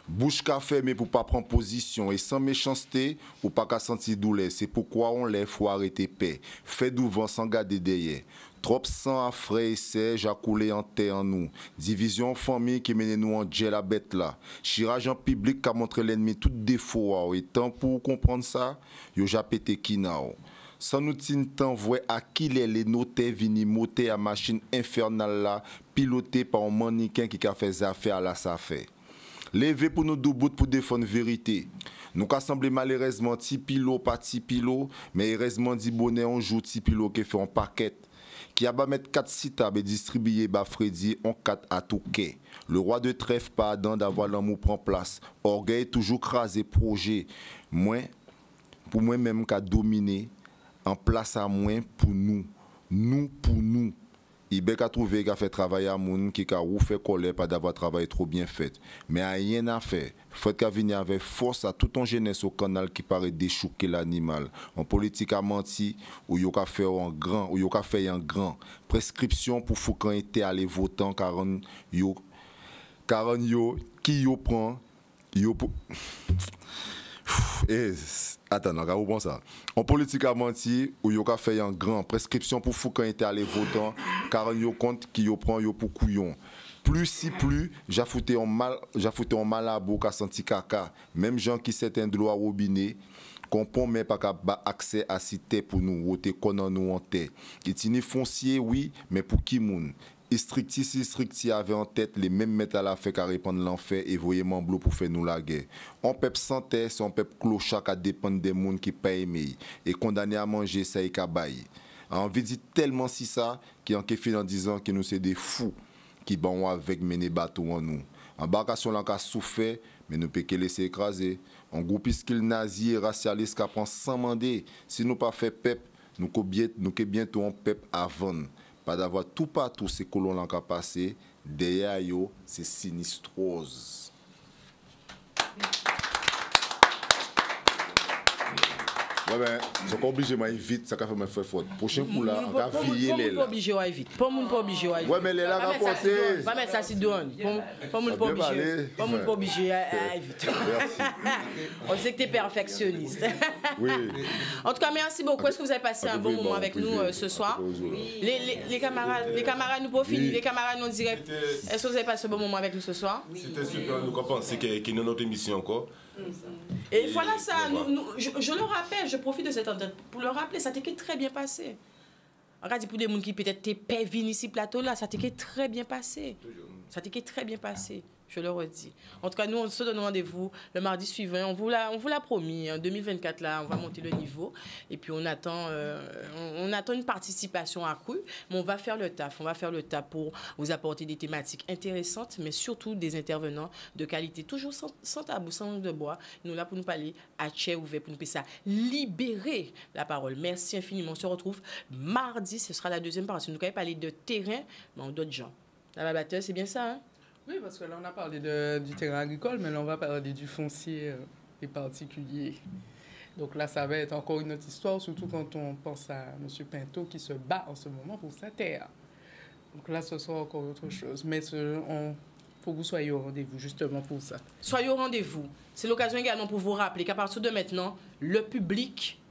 Bouche qu'a fermé pour pas prendre position et sans méchanceté ou pas qu'à sentir douleur. C'est pourquoi on lève, faut arrêter paix. Fait d'ouvant sans garder derrière. Trop sang à frais et serge a coulé en terre en nous. Division en famille qui mène nous en gel la bête là. Chirage en public qui a montré l'ennemi tout défaut. Et tant pour comprendre ça, yo ja pété kinao. Sans nous tin temps voir à qui les notés vini monter à machine infernale là, pilotée par un mannequin qui a fait affaire là ça fait. Levé pour nous doubout pour défendre vérité. Nous avons semblé malheureusement ti pilo pas ti pilo, mais heureusement dit bonnet on joue ti pilo qui fait un paquet. Qui a ba mettre 4 citabes et distribuer ba Freddy en 4 à Touquet. Le roi de trèfle pas Adam d'avoir l'amour prend place. Orgueil toujours crasé projet. Moi pour moi-même qu'a dominé en place à moins pour nous. Nous pour nous. Il a trouvé qu'il a fait travailler à moun qui a fait colère pas d'avoir travaillé trop bien fait. Mais a rien à faire. Faut qu'il vienne avec force à tout un jeunesse au canal qui paraît déchouquer l'animal. En politique a menti ou yo ka fait en grand ou yo ka fait en grand. Prescription pour Foucan était aller votant 40 yo qui yo prend yo attends, on va ça. En politique a menti ou yo ka fait un grand prescription pour Foucan était aller votant car yo compte qui yo prend yo pour couillon. Plus si plus, j'ai fouté en malabo ka senti caca. Même gens qui s'éteint de l'eau à robinet, qu'on mais pas qu'à accès à cité pour nous, ou te connant nous en tête. Itini foncier oui, mais pour qui moun? Stricti avait en tête les mêmes mettre à la fait qu'à répandre l'enfer et voyer Mamblo pour faire nous la guerre. On peuple sans terre, c'est un peuple clochard qui dépend des moun qui paye et condamné à manger ça et kabaye. Envie dit tellement si ça qui en fait en disant que nous c'est des fous qui bon avec mener bateau en nous. Embarcation là qu'a souffert mais nous peut que laisser écraser. Un groupuscule nazi et racialiste qui prend sans demander si nous pas fait peuple nous que bientôt un peuple avant. Pas d'avoir tout partout ces colons là qui passé derrière yo c'est sinistrose. Ouais ben, sont obligé moi vite ça qu'a fait me faire faute. Prochain coup là, on va virer les là. Pas obligé à vite. Pas mon pas obligé à vite. Ouais mais les là va porter. Pas mettre ça si douane. Pas mon pas obligé. Pas mon pas obligé à vite. On sait que tu es perfectionniste. Oui. En tout cas, merci beaucoup. Est-ce que vous avez passé un bon moment avec nous ce soir? Les camarades nous pour finir, les camarades nous direct. Est-ce que vous avez passé un bon moment avec nous ce soir? C'était super, nous pensons qu'il y a notre émission encore. Et voilà ça, je le rappelle, je profite de cette entente pour le rappeler, ça t'est très bien passé. Regarde, pour des gens qui peut-être t'es pas venus ici plateau là, ça t'est très bien passé. Ça t'est très bien passé. Je le redis. En tout cas, nous, on se donne rendez-vous le mardi suivant. On vous l'a promis. En 2024, là, on va monter le niveau. Et puis, on attend une participation accrue. Mais on va faire le taf. On va faire le taf pour vous apporter des thématiques intéressantes, mais surtout des intervenants de qualité. Toujours sans tabou, sans langue de bois. Nous, là, pour nous parler à chais ouvert, pour nous ça libérer la parole. Merci infiniment. On se retrouve mardi. Ce sera la deuxième partie. Nous allons parler de terrain, mais d'autres gens. La batteuse, c'est bien ça, hein? Oui, parce que là, on a parlé du terrain agricole, mais là, on va parler du foncier des particuliers. Donc là, ça va être encore une autre histoire, surtout quand on pense à M. Pinto qui se bat en ce moment pour sa terre. Donc là, ce sera encore autre chose. Mais il faut que vous soyez au rendez-vous, justement pour ça. Soyez au rendez-vous. C'est l'occasion également pour vous rappeler qu'à partir de maintenant, le public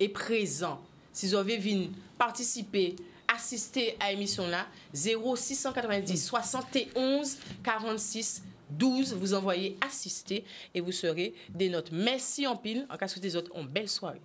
est présent. Si vous avez vu participer, assister à l'émission là, 0690 71 46 12, vous envoyez assister et vous serez des notes. Merci en pile. En cas où des autres, une belle soirée.